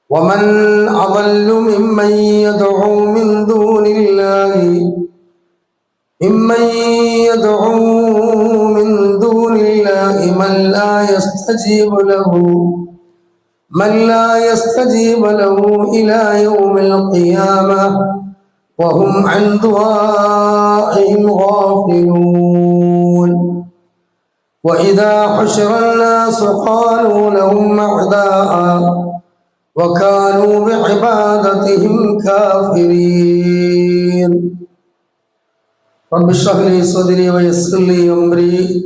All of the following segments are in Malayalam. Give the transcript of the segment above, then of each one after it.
ومن أضل ممن يدعو من دون الله من لا يستجيب له إلى يوم القيامة وهم عن دعائهم غافلون وإذا حشر الناس قالوا لهم أعداء وكانوا بعبادتهم كافرين رب اشرح لي صدري ويسر لي أمري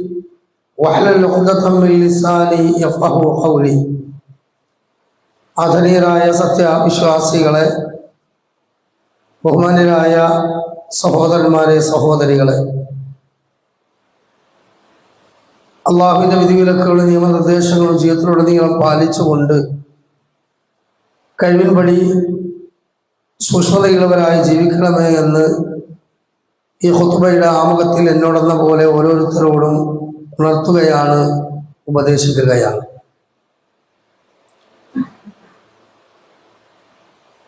واحلل عقدة من لساني يفقهوا قولي ആദരണീയരായ സത്യവിശ്വാസികളെ, ബഹുമാന്യരായ സഹോദരന്മാരെ, സഹോദരികളെ, അള്ളാഹുവിന്റെ വിധിവിലക്കുകളും നിയമനിർദ്ദേശങ്ങളും ജീവിതത്തിലുടനീളം പാലിച്ചുകൊണ്ട് കഴിവിൻപടി സൂക്ഷ്മതയുള്ളവരായി ജീവിക്കണമേ എന്ന് ഈ ഖുത്ബയുടെ ആമുഖത്തിൽ എന്നോടെന്ന പോലെ ഓരോരുത്തരോടും ഉണർത്തുകയാണ്, ഉപദേശിക്കുകയാണ്.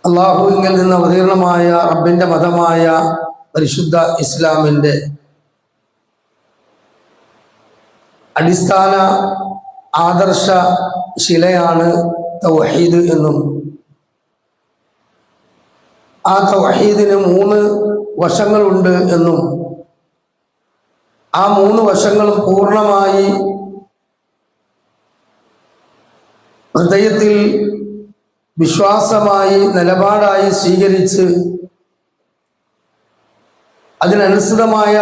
അള്ളാഹുവിൽ നിന്ന് അവതീർണമായ റബ്ബിന്റെ മതമായ പരിശുദ്ധ ഇസ്ലാമിന്റെ അടിസ്ഥാന ആദർശ ശിലയാണ് തൗഹീദ് എന്നും ആ തൗഹീദിന് 3 വശങ്ങളുണ്ട് എന്നും ആ 3 വശങ്ങളും പൂർണ്ണമായി ഹൃദയത്തിൽ വിശ്വാസമായി നിലപാടായി സ്വീകരിച്ച് അതിനനുസൃതമായ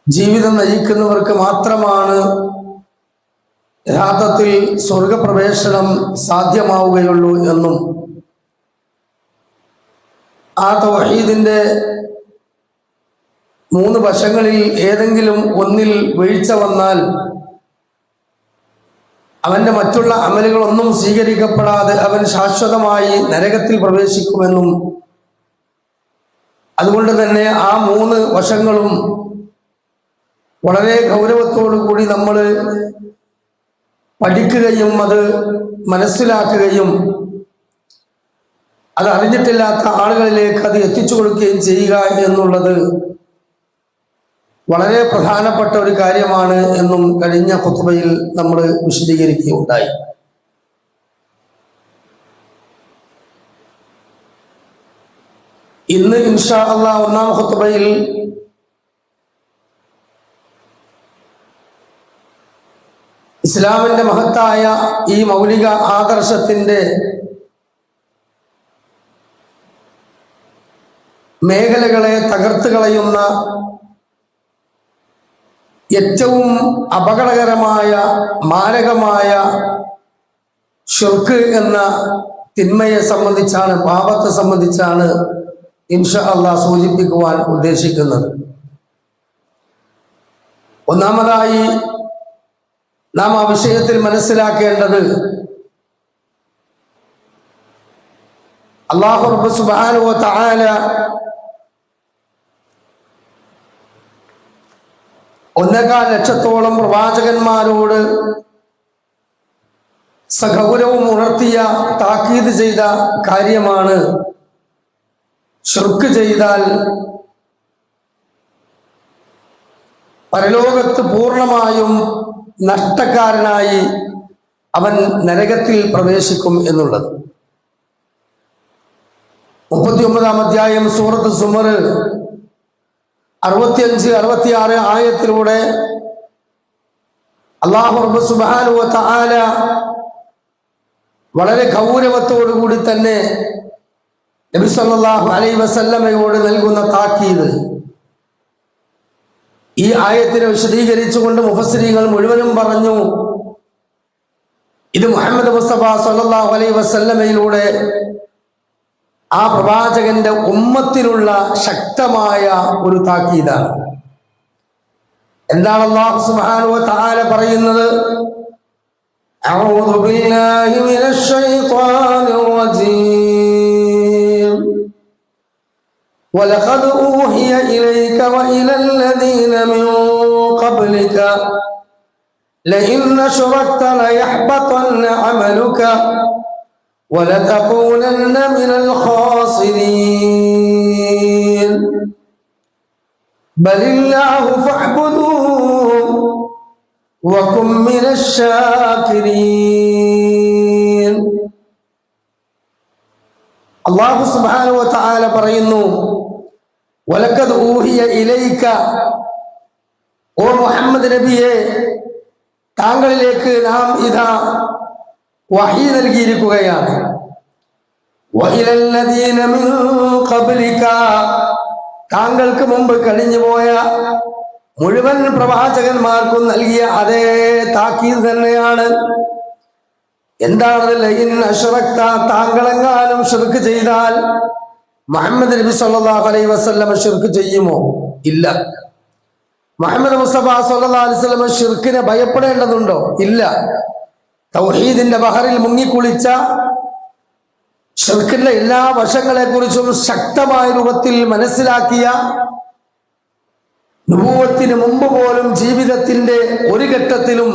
ജീവിതം നയിക്കുന്നവർക്ക് മാത്രമാണ് യഥാർത്ഥത്തിൽ സ്വർഗപ്രവേശനം സാധ്യമാവുകയുള്ളൂ എന്നും ആ തൗഹീദിന്റെ 3 വശങ്ങളിൽ ഏതെങ്കിലും ഒന്നിൽ വീഴ്ച വന്നാൽ അവന്റെ മറ്റുള്ള അമലുകളൊന്നും സ്വീകരിക്കപ്പെടാതെ അവൻ ശാശ്വതമായി നരകത്തിൽ പ്രവേശിക്കുമെന്നും അതുകൊണ്ട് തന്നെ ആ 3 വശങ്ങളും വളരെ ഗൗരവത്തോടു കൂടി നമ്മൾ പഠിക്കുകയും അത് മനസ്സിലാക്കുകയും അത് അറിഞ്ഞിട്ടില്ലാത്ത ആളുകളിലേക്ക് അത് എത്തിച്ചു കൊടുക്കുകയും ചെയ്യുക എന്നുള്ളത് വളരെ പ്രധാനപ്പെട്ട ഒരു കാര്യമാണ് എന്നും കഴിഞ്ഞ ഖുത്ബയിൽ നമ്മൾ വിശദീകരിക്കുകയുണ്ടായി. ഇന്ന് ഇൻഷാ അല്ലാഹ് 1-ാം ഖുത്ബയിൽ ഇസ്ലാമിന്റെ മഹത്തായ ഈ മൗലിക ആദർശത്തിന്റെ മേഖലകളെ തകർത്ത് കളയുന്ന ഏറ്റവും അപകടകരമായ മാരകമായ ശിർക്ക് എന്ന തിന്മയെ സംബന്ധിച്ചാണ്, പാപത്തെ സംബന്ധിച്ചാണ് ഇൻഷാ അല്ലാഹ് സൂചിപ്പിക്കുവാൻ ഉദ്ദേശിക്കുന്നത്. ഒന്നാമതായി നാം ആ വിഷയത്തിൽ മനസ്സിലാക്കേണ്ടത് അല്ലാഹു റബ്ബ് സുബ്ഹാനഹു വ തആല 1.25 ലക്ഷത്തോളം പ്രവാചകന്മാരോട് സഗൗരവം ഉണർത്തിയ, താക്കീത് ചെയ്ത കാര്യമാണ് ശിർക്ക് ചെയ്താൽ പരലോകത്ത് പൂർണ്ണമായും നഷ്ടക്കാരനായി അവൻ നരകത്തിൽ പ്രവേശിക്കും എന്നുള്ളത്. 39-ാം അധ്യായം സൂറത്ത് സുമർ 65-66 ആയത്തിലൂടെ അല്ലാഹു റബ്ബ് സുബ്ഹാനഹു വ തആല വളരെ ഗൗരവത്തോടു കൂടി തന്നെ നബി സല്ലല്ലാഹു അലൈഹി വസല്ലമയോട് നൽകുന്ന താക്കീത്. ഈ ആയത്തിനെ വിശദീകരിച്ചുകൊണ്ട് മുഫസ്സിരീങ്ങൾ മുഴുവനും പറഞ്ഞു, ഇത് മുഹമ്മദ് മുസ്തഫ സല്ലല്ലാഹു അലൈഹി വസല്ലമയിലൂടെ ആ പ്രവാചകന്റെ ഉമ്മത്തിനുള്ള ശക്തമായ ഒരു താക്കീതാണ്. എന്താണ് അല്ലാഹു സുബ്ഹാനഹു വ തആല പറയുന്നത്? അഊദു ബില്ലാഹി മിനശ് ശൈത്വാനിർ റജീം വലഖദ് ഊഹിയ ഇലൈക വഇലൽ ലദീന മിൻ ഖബ്ലിക ലഇൻ അശ്റക്ത ലയഹ്ബതന്ന അമലുക وَلَتَكُونَنَّ مِنَ الْخَاسِرِينَ بَلِ اللَّهُ فَاعْبُدُوهُ وَكُن مِّنَ الشَّاكِرِينَ. അല്ലാഹു സുബ്ഹാനഹു വ തആല പറയുന്നു, വലഖദ് ഊഹിയ ഇലൈക, ഓ മുഹമ്മദ് നബിയെ, താങ്കളിലേക്ക് നാം ഇതാ വഹീ നൽകിയിരിക്കുകയാണ്. വഇലല്ലദീന മിൻ ഖബ്ലിക, താങ്കൾക്ക് മുമ്പ് കഴിഞ്ഞുപോയ മുഴുവൻ പ്രവാചകന്മാർക്കും നൽകിയ അതേ താക്കീത് തന്നെയാണ്. എന്താണത്? ലഇൻ അശ്റക്ത, താങ്കളെങ്ങാനും ശിർക്ക് ചെയ്താൽ മുഹമ്മദ് നബി സല്ലല്ലാഹു അലൈഹി വസല്ലം ശിർക്ക് ചെയ്യുമോ? ഇല്ല. മുഹമ്മദ് മുസ്തഫ സല്ലല്ലാഹു അലൈഹി വസല്ലം ശിർക്കിനെ ഭയപ്പെടേണ്ടതുണ്ടോ? ഇല്ല. തൗഹീദിന്റെ ബഹറിൽ മുങ്ങിക്കുളിച്ച ശിർക്കിന്റെ എല്ലാ വശങ്ങളെ കുറിച്ചും ശക്തമായ രൂപത്തിൽ മനസ്സിലാക്കിയ, നുബുവത്തിന് മുമ്പ് പോലും ജീവിതത്തിന്റെ ഒരു ഘട്ടത്തിലും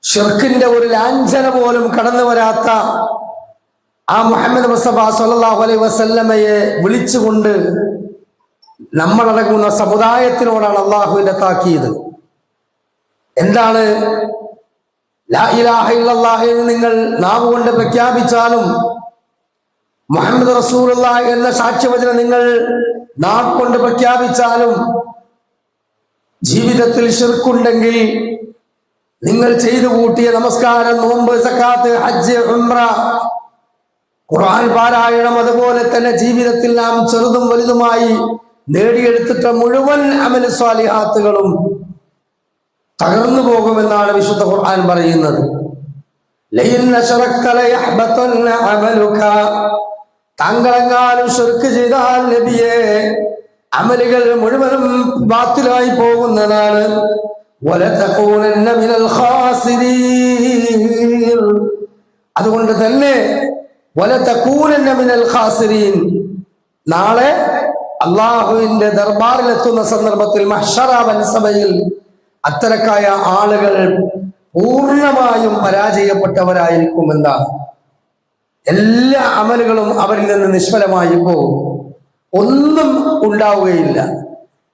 ശിർക്കിന്റെ ഒരു ലാഞ്ചന പോലും കടന്നു വരാത്ത ആ മുഹമ്മദ് മുസ്തഫ സല്ലല്ലാഹു അലൈഹി വസല്ലമയെ വിളിച്ചുകൊണ്ട് നമ്മളടങ്ങുന്ന സമുദായത്തിനോടാണ് അള്ളാഹുവിന്റെ താക്കീത്. എന്താണ്? ലാ ഇലാഹ ഇല്ലല്ലാഹ് എന്ന് നിങ്ങൾ നാവ് കൊണ്ട് പ്രഖ്യാപിച്ചാലും, മുഹമ്മദ് റസൂലുള്ളാഹി എന്ന സാക്ഷ്യവചനം നിങ്ങൾ നാവ് കൊണ്ട് പ്രഖ്യാപിച്ചാലും, ജീവിതത്തിൽ ശിർക്കുണ്ടെങ്കിൽ നിങ്ങൾ ചെയ്തു കൂട്ടിയ നമസ്കാരം, നോമ്പ്, സക്കാത്ത്, ഹജ്ജ്, ഉംറ, ഖുർആൻ പാരായണം, അതുപോലെ തന്നെ ജീവിതത്തിൽ നാം ചെറുതും വലുതുമായി നേടിയെടുത്തിട്ട മുഴുവൻ അമൽ സ്വാലിഹാത്തുകളും തകർന്നു പോകുമെന്നാണ് വിശുദ്ധ ഖുർആൻ പറയുന്നത്. ലഇൻ അശ്റക്ത ലയഹ്ബതന്ന അമലുക, താങ്കളെങ്ങാനും ശിർക്ക് ചെയ്താൽ നബിയെ അമലുകൾ മുഴുവനും ബാത്തിലായി പോകുന്നതാണ്. വലതകൂനന്ന മിനൽ ഖാസിരീൻ, അതുകൊണ്ട് തന്നെ വലതകൂനന്ന മിനൽ ഖാസിരീൻ, നാളെ അള്ളാഹുവിന്റെ ദർബാറിലെത്തുന്ന സന്ദർഭത്തിൽ മഹ്ശറ വൻസഭയിൽ അത്തരക്കായ ആളുകൾ പൂർണ്ണമായും പരാജയപ്പെട്ടവരായിരിക്കുമെന്നാണ്. എല്ലാ അമലുകളും അവരിൽ നിന്ന് നിഷ്ഫലമായി പോകും, ഒന്നും ഉണ്ടാവുകയില്ല.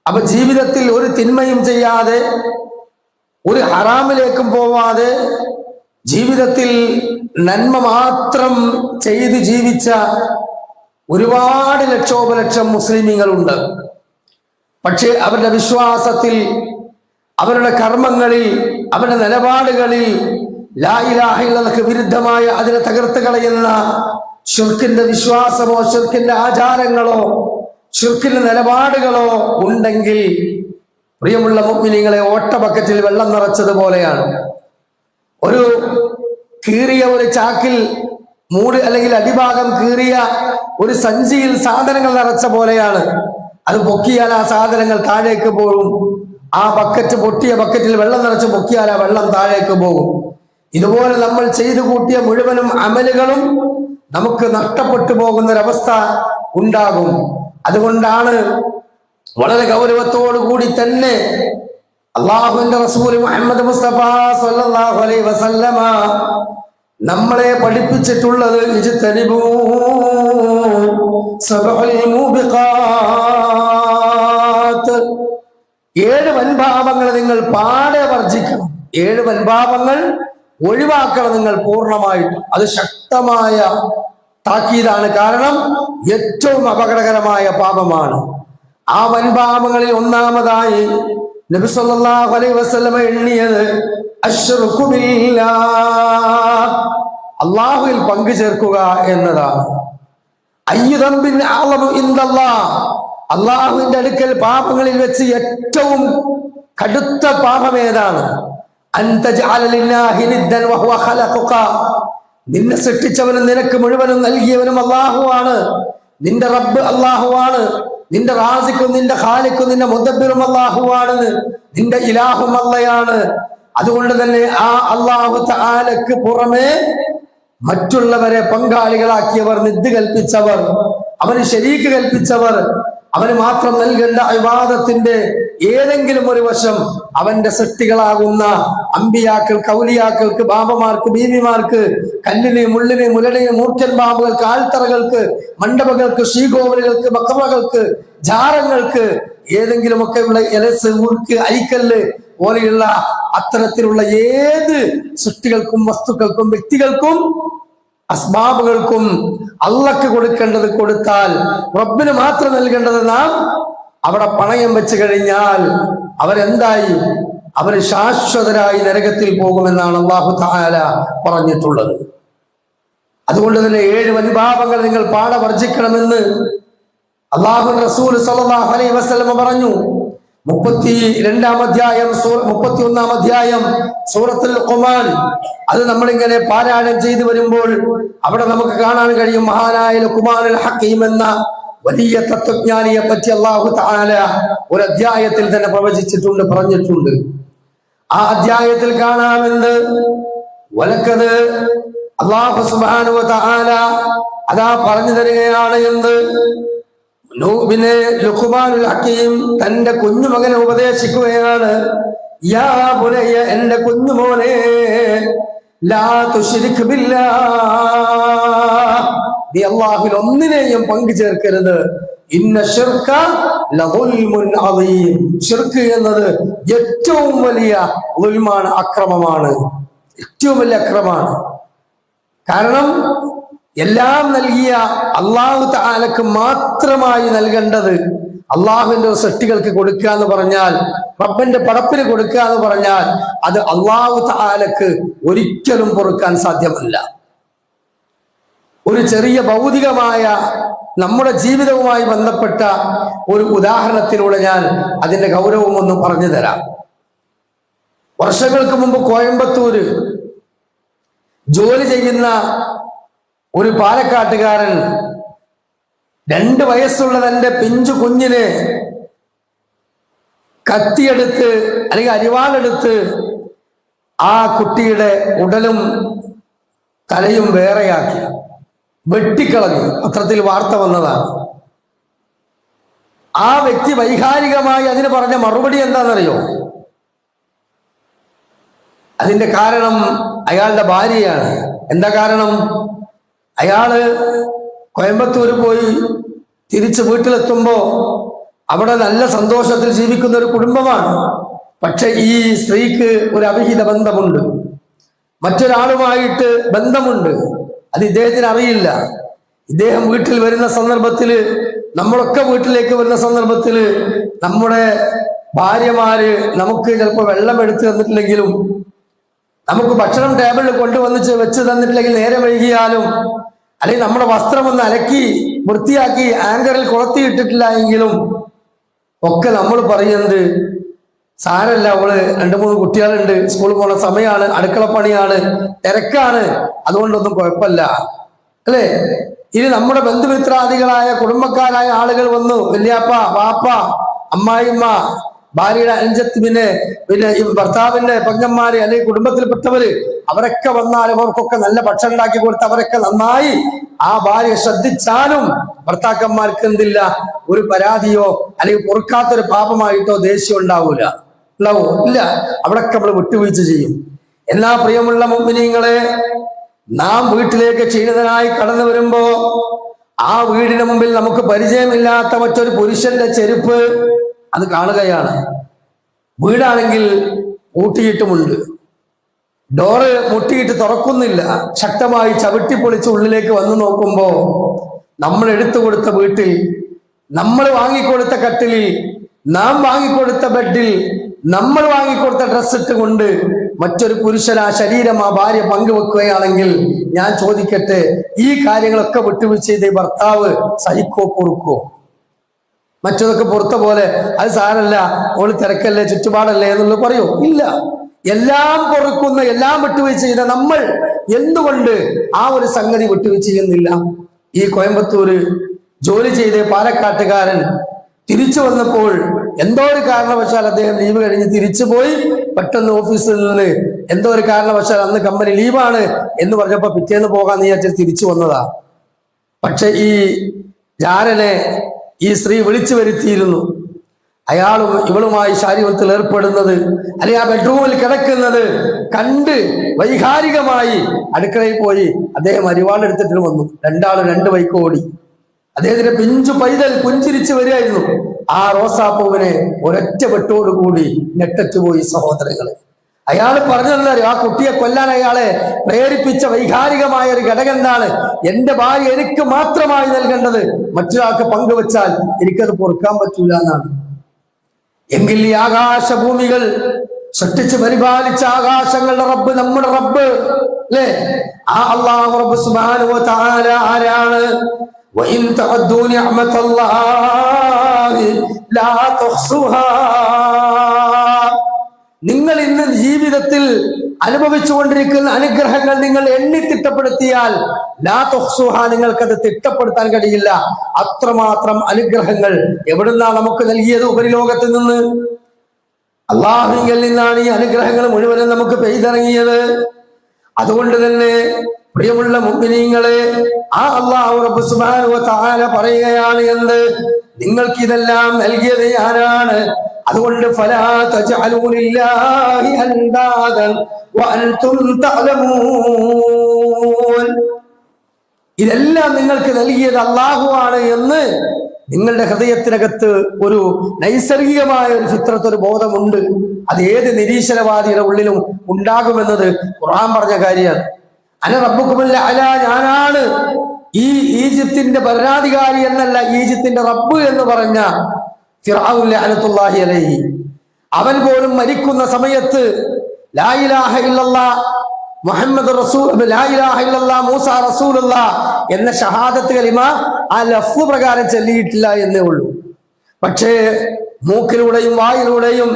അപ്പൊ ജീവിതത്തിൽ ഒരു തിന്മയും ചെയ്യാതെ, ഒരു ഹറാമിലേക്കും പോവാതെ, ജീവിതത്തിൽ നന്മ മാത്രം ചെയ്ത് ജീവിച്ച ഒരുപാട് ലക്ഷോപലക്ഷം മുസ്ലിമീങ്ങളുണ്ട്. പക്ഷേ അവരുടെ വിശ്വാസത്തിൽ, അവരുടെ കർമ്മങ്ങളിൽ, അവരുടെ നിലപാടുകളിൽ ലാ ഇലാഹ ഇല്ലല്ലാഹ്ക്ക് വിരുദ്ധമായ, അതിനെ തകർത്ത് കളയുന്ന ശിർക്കിന്റെ വിശ്വാസമോ ശിർക്കിന്റെ ആചാരങ്ങളോ ശിർക്കിന്റെ നിലപാടുകളോ ഉണ്ടെങ്കിൽ, പ്രിയമുള്ള മുഅ്മിനീങ്ങളെ, ഓട്ട ബക്കറ്റിൽ വെള്ളം നിറച്ചതുപോലെയാണ്. ഒരു കീറിയ ഒരു ചാക്കിൽ മൂട് അല്ലെങ്കിൽ അടിഭാഗം കീറിയ ഒരു സഞ്ചിയിൽ സാധനങ്ങൾ നിറച്ച പോലെയാണ്. അത് പൊക്കിയാൽ ആ സാധനങ്ങൾ താഴേക്ക് പോകും. ആ ബക്കറ്റ്, പൊട്ടിയ ബക്കറ്റിൽ വെള്ളം നിറച്ച് പൊക്കിയാൽ ആ വെള്ളം താഴേക്ക് പോകും. ഇതുപോലെ നമ്മൾ ചെയ്തു കൂട്ടിയ മുഴുവനും അമലുകളും നമുക്ക് നഷ്ടപ്പെട്ടു പോകുന്നൊരവസ്ഥ ഉണ്ടാകും. അതുകൊണ്ടാണ് വളരെ ഗൗരവത്തോടു കൂടി തന്നെ അള്ളാഹുവിന്റെ റസൂൽ മുഹമ്മദ് മുസ്തഫ സല്ലല്ലാഹു അലൈഹി വസല്ലമ നമ്മളെ പഠിപ്പിച്ചിട്ടുള്ളത്, ഇജ്തനിബൂ സബഅൽ മൂബിഖാത്ത്, 7 വൻപാപങ്ങൾ നിങ്ങൾ പാടെ വർജിക്കണം. 7 വൻപാപങ്ങൾ ഒഴിവാക്കണം നിങ്ങൾ പൂർണ്ണമായിട്ട്. അത് ശക്തമായ താക്കീതാണ്. കാരണം ഏറ്റവും അപകടകരമായ പാപമാണ്. ആ വൻപാപങ്ങളിൽ ഒന്നാമതായി നബി സല്ലല്ലാഹു അലൈഹി വസല്ലമ എണ്ണിയത് അശ്ർകു ബില്ലാഹ്, അല്ലാഹുവിൽ പങ്കു ചേർക്കുക എന്നതാണ്. അയ്യുദംബിൻ അഅ്ളമു ഇൻദല്ലാഹ്, അല്ലാഹുവിന്റെ അടുക്കൽ പാപങ്ങളിൽ വെച്ച് ഏറ്റവും കടുത്ത പാപം ഏതാണ്? അൻതജഅല ലില്ലാഹി നിദ്ദൻ വഹുവ ഖലഖക, നിന്നെ സൃഷ്ടിച്ചവനും നിനക്ക് മുഴുവനും നൽകിയവനും അല്ലാഹുവാണ്. നിന്റെ റബ്ബ് അല്ലാഹുവാണ്. നിന്റെ റാസിഖും നിന്റെ ഖാലിഖും നിന്റെ മുദബ്ബിറും അല്ലാഹുവാണ്. നിന്റെ ഇലാഹും അല്ലാഹയാണ്. അതുകൊണ്ട് തന്നെ ആ അല്ലാഹു തആലക്ക് പുറമെ മറ്റുള്ളവരെ പങ്കാളികളാക്കിയവർ, നിദ്ദ് കൽപ്പിച്ചവർ, അവന് ശരീക്ക് കൽപ്പിച്ചവർ, അവന് മാത്രം നൽകേണ്ട ഇബാദത്തിന്റെ ഏതെങ്കിലും ഒരു വശം അവന്റെ സൃഷ്ടികളാകുന്ന അമ്പിയാക്കൾക്ക്, ഔലിയാക്കൾക്ക്, ബാബമാർക്ക്, ബീവിമാർക്ക്, കല്ലിന്, മുള്ളിന്, മുലന്, മൂർഖൻ ബാബുകൾക്ക്, ആൽത്തറകൾക്ക്, മണ്ഡപങ്ങൾക്ക്, ശ്രീകോവിലുകൾക്ക്, മക്ബറകൾക്ക്, ജാറങ്ങൾക്ക്, ഏതെങ്കിലുമൊക്കെയുള്ള എലസ്, ഉരുക്ക്, ഐക്കല്ല് പോലെയുള്ള അത്തരത്തിലുള്ള ഏത് സൃഷ്ടികൾക്കും, വസ്തുക്കൾക്കും, വ്യക്തികൾക്കും, അസ്ബാബുകൾക്കും അള്ളക്ക് കൊടുക്കേണ്ടത് കൊടുത്താൽ റബ്ബിന് മാത്രം നൽകേണ്ടത് നാം അവിടെ പണയം വെച്ച് കഴിഞ്ഞാൽ അവരെന്തായി? അവർ ശാശ്വതരായി നരകത്തിൽ പോകുമെന്നാണ് അല്ലാഹു തആല പറഞ്ഞിട്ടുള്ളത്. അതുകൊണ്ട് തന്നെ 7 വൻപാപങ്ങൾ നിങ്ങൾ പാടവർജിക്കണമെന്ന് അല്ലാഹു റസൂൽ സല്ലല്ലാഹു അലൈഹി വസല്ലം പറഞ്ഞു. 32-ാം അധ്യായം 31-ാം അധ്യായം സൂറത്തുൽ ഖുമാൻ, അത് നമ്മളിങ്ങനെ പാരായണം ചെയ്തു വരുമ്പോൾ അവിടെ നമുക്ക് കാണാൻ കഴിയും മഹാനായ ലുഖ്മാനുൽ ഹക്കീം എന്ന വലിയ തത്വജ്ഞാനിയെ പറ്റി അല്ലാഹു തആല ഒരു അധ്യായത്തിൽ തന്നെ പ്രവചിച്ചിട്ടുണ്ട്, പറഞ്ഞിട്ടുണ്ട്. ആ അധ്യായത്തിൽ കാണാമെന്ന് വലക്കത് അല്ലാഹു സുബ്ഹാനഹു വ തആല അതാ പറഞ്ഞു തരികയാണ് എന്ന് പിന്നെ ലുഖ്മാനുൽ ഹക്കീം തന്റെ കുഞ്ഞുമകനെ ഉപദേശിക്കുകയാണ്. യാ ബുനയ്യ, എന്റെ കുഞ്ഞുമോനെ, ലാ തുശ്രിക് ബില്ലാഹ്, നീ അല്ലാഹുവിൽ ഒന്നിനെയും പങ്കു ചേർക്കരുത്. ഇന്ന ശിർക ലദുൽമുൻ അദീം, ശിർക്ക് എന്നത് ഏറ്റവും വലിയ ഉൽമാണ്, അക്രമമാണ്, ഏറ്റവും വലിയ അക്രമമാണ്. കാരണം എല്ലാം നൽകിയ അല്ലാഹു തആലക്ക് മാത്രമായി നൽകേണ്ടത് അള്ളാഹുവിന്റെ സൃഷ്ടികൾക്ക് കൊടുക്കുക എന്ന് പറഞ്ഞാൽ, റബ്ബിന്റെ പടപ്പിന് കൊടുക്കുക എന്ന് പറഞ്ഞാൽ അത് അല്ലാഹു തആലക്ക് ഒരിക്കലും പൊറുക്കാൻ സാധ്യമല്ല. ഒരു ചെറിയ ഭൗതികമായ നമ്മുടെ ജീവിതവുമായി ബന്ധപ്പെട്ട ഒരു ഉദാഹരണത്തിലൂടെ ഞാൻ അതിന്റെ ഗൗരവം ഒന്ന് പറഞ്ഞു തരാം. വർഷങ്ങൾക്ക് മുമ്പ് കോയമ്പത്തൂര് ജോലി ചെയ്യുന്ന ഒരു പാലക്കാട്ടുകാരൻ 2 വയസ്സുള്ള തന്റെ പിഞ്ചു കുഞ്ഞിനെ കത്തിയെടുത്ത് അല്ലെങ്കിൽ അരിവാളെടുത്ത് ആ കുട്ടിയുടെ ഉടലും തലയും വേറെയാക്കി വെട്ടിക്കളഞ്ഞു. പത്രത്തിൽ വാർത്ത വന്നതാണ്. ആ വ്യക്തി വൈകാരികമായി അതിന് പറഞ്ഞ മറുപടി എന്താണെന്നറിയോ? അതിന്റെ കാരണം അയാളുടെ ഭാര്യയാണ്. എന്താ കാരണം? അയാള് കോയമ്പത്തൂര് പോയി തിരിച്ച് വീട്ടിലെത്തുമ്പോ അവിടെ നല്ല സന്തോഷത്തിൽ ജീവിക്കുന്ന ഒരു കുടുംബമാണ്. പക്ഷെ ഈ സ്ത്രീക്ക് ഒരു അവിഹിത ബന്ധമുണ്ട്, മറ്റൊരാളുമായിട്ട് ബന്ധമുണ്ട്. അത് ഇദ്ദേഹത്തിന് അറിയില്ല. ഇദ്ദേഹം വീട്ടിൽ വരുന്ന സന്ദർഭത്തില്, നമ്മളൊക്കെ വീട്ടിലേക്ക് വരുന്ന സന്ദർഭത്തില് നമ്മുടെ ഭാര്യമാര് നമുക്ക് ചിലപ്പോൾ വെള്ളം എടുത്തു തന്നിട്ടില്ലെങ്കിലും, നമുക്ക് ഭക്ഷണം ടേബിളിൽ കൊണ്ടുവന്ന് വെച്ച് തന്നിട്ടില്ലെങ്കിൽ, നേരെ വൈകിയാലും, അല്ലെങ്കിൽ നമ്മുടെ വസ്ത്രം ഒന്ന് അലക്കി വൃത്തിയാക്കി ആങ്കറിൽ കൊളത്തിയിട്ടിട്ടില്ല എങ്കിലും ഒക്കെ നമ്മൾ പറയുന്നത് സാരല്ല, അവള് 2-3 കുട്ടികളുണ്ട്, സ്കൂളിൽ പോണ സമയമാണ്, അടുക്കളപ്പണിയാണ്, തിരക്കാണ്, അതുകൊണ്ടൊന്നും കുഴപ്പമില്ല, അല്ലേ? ഇനി നമ്മുടെ ബന്ധുമിത്രാദികളായ കുടുംബക്കാരായ ആളുകൾ വന്നു, വല്യാപ്പ, വാപ്പ, അമ്മായിമ്മ, ഭാര്യയുടെ അനുജത്ത്, പിന്നെ ഭർത്താവിന്റെ പെങ്ങന്മാര് അല്ലെങ്കിൽ കുടുംബത്തിൽപ്പെട്ടവര്, അവരൊക്കെ വന്നാൽ അവർക്കൊക്കെ നല്ല ഭക്ഷണം ഉണ്ടാക്കി കൊടുത്ത് അവരൊക്കെ നന്നായി ആ ഭാര്യ ശ്രദ്ധിച്ചാലും ഭർത്താക്കന്മാർക്ക് എന്തില്ല, ഒരു പരാതിയോ അല്ലെങ്കിൽ പൊറുക്കാത്തൊരു പാപമായിട്ടോ ദേഷ്യം ഉണ്ടാവൂല. ഉണ്ടാവോ? ഇല്ല. അവിടൊക്കെ നമ്മൾ വിട്ടുവീഴ്ച ചെയ്യും. എന്നാ പ്രിയമുള്ള മുഅ്മിനീങ്ങളെ, നാം വീട്ടിലേക്ക് ക്ഷീണിതനായി കടന്നു വരുമ്പോ ആ വീടിന് മുമ്പിൽ നമുക്ക് പരിചയമില്ലാത്ത മറ്റൊരു പുരുഷന്റെ ചെരുപ്പ് അത് കാണുകയാണ്. വീടാണെങ്കിൽ പൂട്ടിയിട്ടുമുണ്ട്, ഡോറ് മുട്ടിയിട്ട് തുറക്കുന്നില്ല, ശക്തമായി ചവിട്ടിപ്പൊളിച്ച് ഉള്ളിലേക്ക് വന്നു നോക്കുമ്പോ നമ്മൾ എടുത്തു കൊടുത്ത വീട്ടിൽ, നമ്മൾ വാങ്ങിക്കൊടുത്ത കട്ടിലിൽ, നാം വാങ്ങിക്കൊടുത്ത ബെഡിൽ, നമ്മൾ വാങ്ങിക്കൊടുത്ത ഡ്രസ് ഇട്ടുകൊണ്ട് മറ്റൊരു പുരുഷൻ ആ ശരീരം, ആ ഭാര്യ പങ്കുവെക്കുകയാണെങ്കിൽ ഞാൻ ചോദിക്കട്ടെ, ഈ കാര്യങ്ങളൊക്കെ വിട്ടുവീഴ്ച ചെയ്ത ഭർത്താവ് സഹിക്കോ, പൊറുക്കോ? മറ്റതൊക്കെ പുറത്ത പോലെ അത് സാരല്ല, ഓള് തിരക്കല്ലേ, ചുറ്റുപാടല്ലേ എന്നുള്ളത് പറയോ? ഇല്ല. എല്ലാം പൊറുക്കുന്ന, എല്ലാം വിട്ടുവീഴ്ച ചെയ്ത നമ്മൾ എന്തുകൊണ്ട് ആ ഒരു സംഗതി വിട്ടുവീഴ്ച ചെയ്യുന്നില്ല? ഈ കോയമ്പത്തൂര് ജോലി ചെയ്ത് പാലക്കാട്ടുകാരൻ തിരിച്ചു വന്നപ്പോൾ എന്തോ ഒരു കാരണവശാൽ അദ്ദേഹം ലീവ് കഴിഞ്ഞ് തിരിച്ചു പോയി. പെട്ടെന്ന് ഓഫീസിൽ നിന്ന് എന്തോ ഒരു കാരണവശാൽ അന്ന് കമ്പനി ലീവാണ് എന്ന് പറഞ്ഞപ്പോ പിറ്റേന്ന് പോകാൻ വിചാരിച്ചിട്ട് തിരിച്ചു വന്നതാ. പക്ഷെ ഈ ജാരനെ, ഈ സ്ത്രീ വിളിച്ചു വരുത്തിയിരുന്നു. അയാളും ഇവളുമായി ശാരീരത്തിൽ ഏർപ്പെടുന്നത്, അല്ലെങ്കിൽ ആ ബെഡ്റൂമിൽ കിടക്കുന്നത് കണ്ട് വൈകാരികമായി അടുക്കളയിൽ പോയി അദ്ദേഹം അരിവാളെടുത്തിട്ട് വന്നു. രണ്ടാളും രണ്ട് വൈക്ക് ഓടി. അദ്ദേഹത്തിന്റെ പിഞ്ചു പൈതൽ പുഞ്ചിരിച്ചു വരികയായിരുന്നു. ആ റോസാപ്പൂവിനെ ഒരൊറ്റ വെട്ടോടുകൂടി ഞെട്ടറ്റുപോയി സഹോദരങ്ങളെ. അയാൾ പറഞ്ഞതല്ലോ, ആ കുട്ടിയെ കൊല്ലാൻ അയാളെ പ്രേരിപ്പിച്ച വൈകാരികമായ ഒരു ഘടകം എന്താണ്? എന്റെ ഭാര്യ എനിക്ക് മാത്രമായി നൽകേണ്ടത് മറ്റൊരാൾക്ക് പങ്കുവെച്ചാൽ എനിക്കത് പൊറുക്കാൻ പറ്റൂല എന്നാണ്. എങ്കിൽ ഈ ആകാശഭൂമികൾ സൃഷ്ടിച്ച് പരിപാലിച്ച ആകാശങ്ങളുടെ റബ്ബ്, നമ്മുടെ റബ്ബ് അല്ലേ, ആ അല്ലാഹു റബ്ബ് സുബ്ഹാനഹു വ തആല ആരാണ്? വഇൻ തഅദ്ദൂ നിഅമതല്ലാഹി ലാ തുഹ്സുഹാ. നിങ്ങൾ ഇന്ന് ജീവിതത്തിൽ അനുഭവിച്ചുകൊണ്ടിരിക്കുന്ന അനുഗ്രഹങ്ങൾ നിങ്ങൾ എണ്ണി തിട്ടപ്പെടുത്തിയാൽ ലാ തുഹ്സുഹ, നിങ്ങൾക്കത് തിട്ടപ്പെടുത്താൻ കഴിയില്ല. അത്രമാത്രം അനുഗ്രഹങ്ങൾ എവിടുന്നാണ് നമുക്ക് നൽകിയത്? ഉപരിലോകത്ത് നിന്ന്, അള്ളാഹുവിൽ നിന്നാണ് ഈ അനുഗ്രഹങ്ങൾ മുഴുവനും നമുക്ക് പെയ്തിറങ്ങിയത്. അതുകൊണ്ട് തന്നെ പ്രിയമുള്ള മുഅ്മിനീങ്ങളെ, ആ അല്ലാഹു റബ്ബ് സുബ്ഹാനഹു വ തആല പറയുകയാണ് എന്ത്? നിങ്ങൾക്കിതെല്ലാം നൽകിയത് ഞാനാണ്. അതുകൊണ്ട് ഫലാ തജ്അലൂ ലില്ലാഹി അൻദാദൻ വഅൻതും തഅലമൂൻ. ഇതെല്ലാം നിങ്ങൾക്ക് നൽകിയത് അല്ലാഹുവാണ് എന്ന് നിങ്ങളുടെ ഹൃദയത്തിനകത്ത് ഒരു നൈസർഗികമായ ഒരു ഫിത്രത്ത്, ഒരു ബോധമുണ്ട്. അത് ഏത് നിരീശ്വരവാദിയുടെ ഉള്ളിലും ഉണ്ടാകുമെന്നത് ഖുർആൻ പറഞ്ഞ കാര്യമാണ്. അന റബ്ബുക്കുമുൽ അഅ്ലാ, ഞാനാണ് ഈ ഈജിപ്തിന്റെ ഭരണാധികാരി എന്നല്ല, ഈജിപ്തിന്റെ റബ്ബ് എന്ന് പറഞ്ഞ ഫിർഔൻ ലഅനത്തുല്ലാഹി അലൈഹി, അവൻ പോലും മരിക്കുന്ന സമയത്ത് ലാ ഇലാഹ ഇല്ലല്ലാഹ് മുഹമ്മദ് റസൂൽ, ലാ ഇലാഹ ഇല്ലല്ലാഹ് മൂസ റസൂലുള്ളാഹ് എന്ന ഷഹാദത്ത് കലിമ ആ ലഫ്ള് പ്രകാരം ചൊല്ലിയിട്ടില്ല എന്നേ ഉള്ളൂ. പക്ഷേ മൂക്കിലൂടെയും വായിലൂടെയും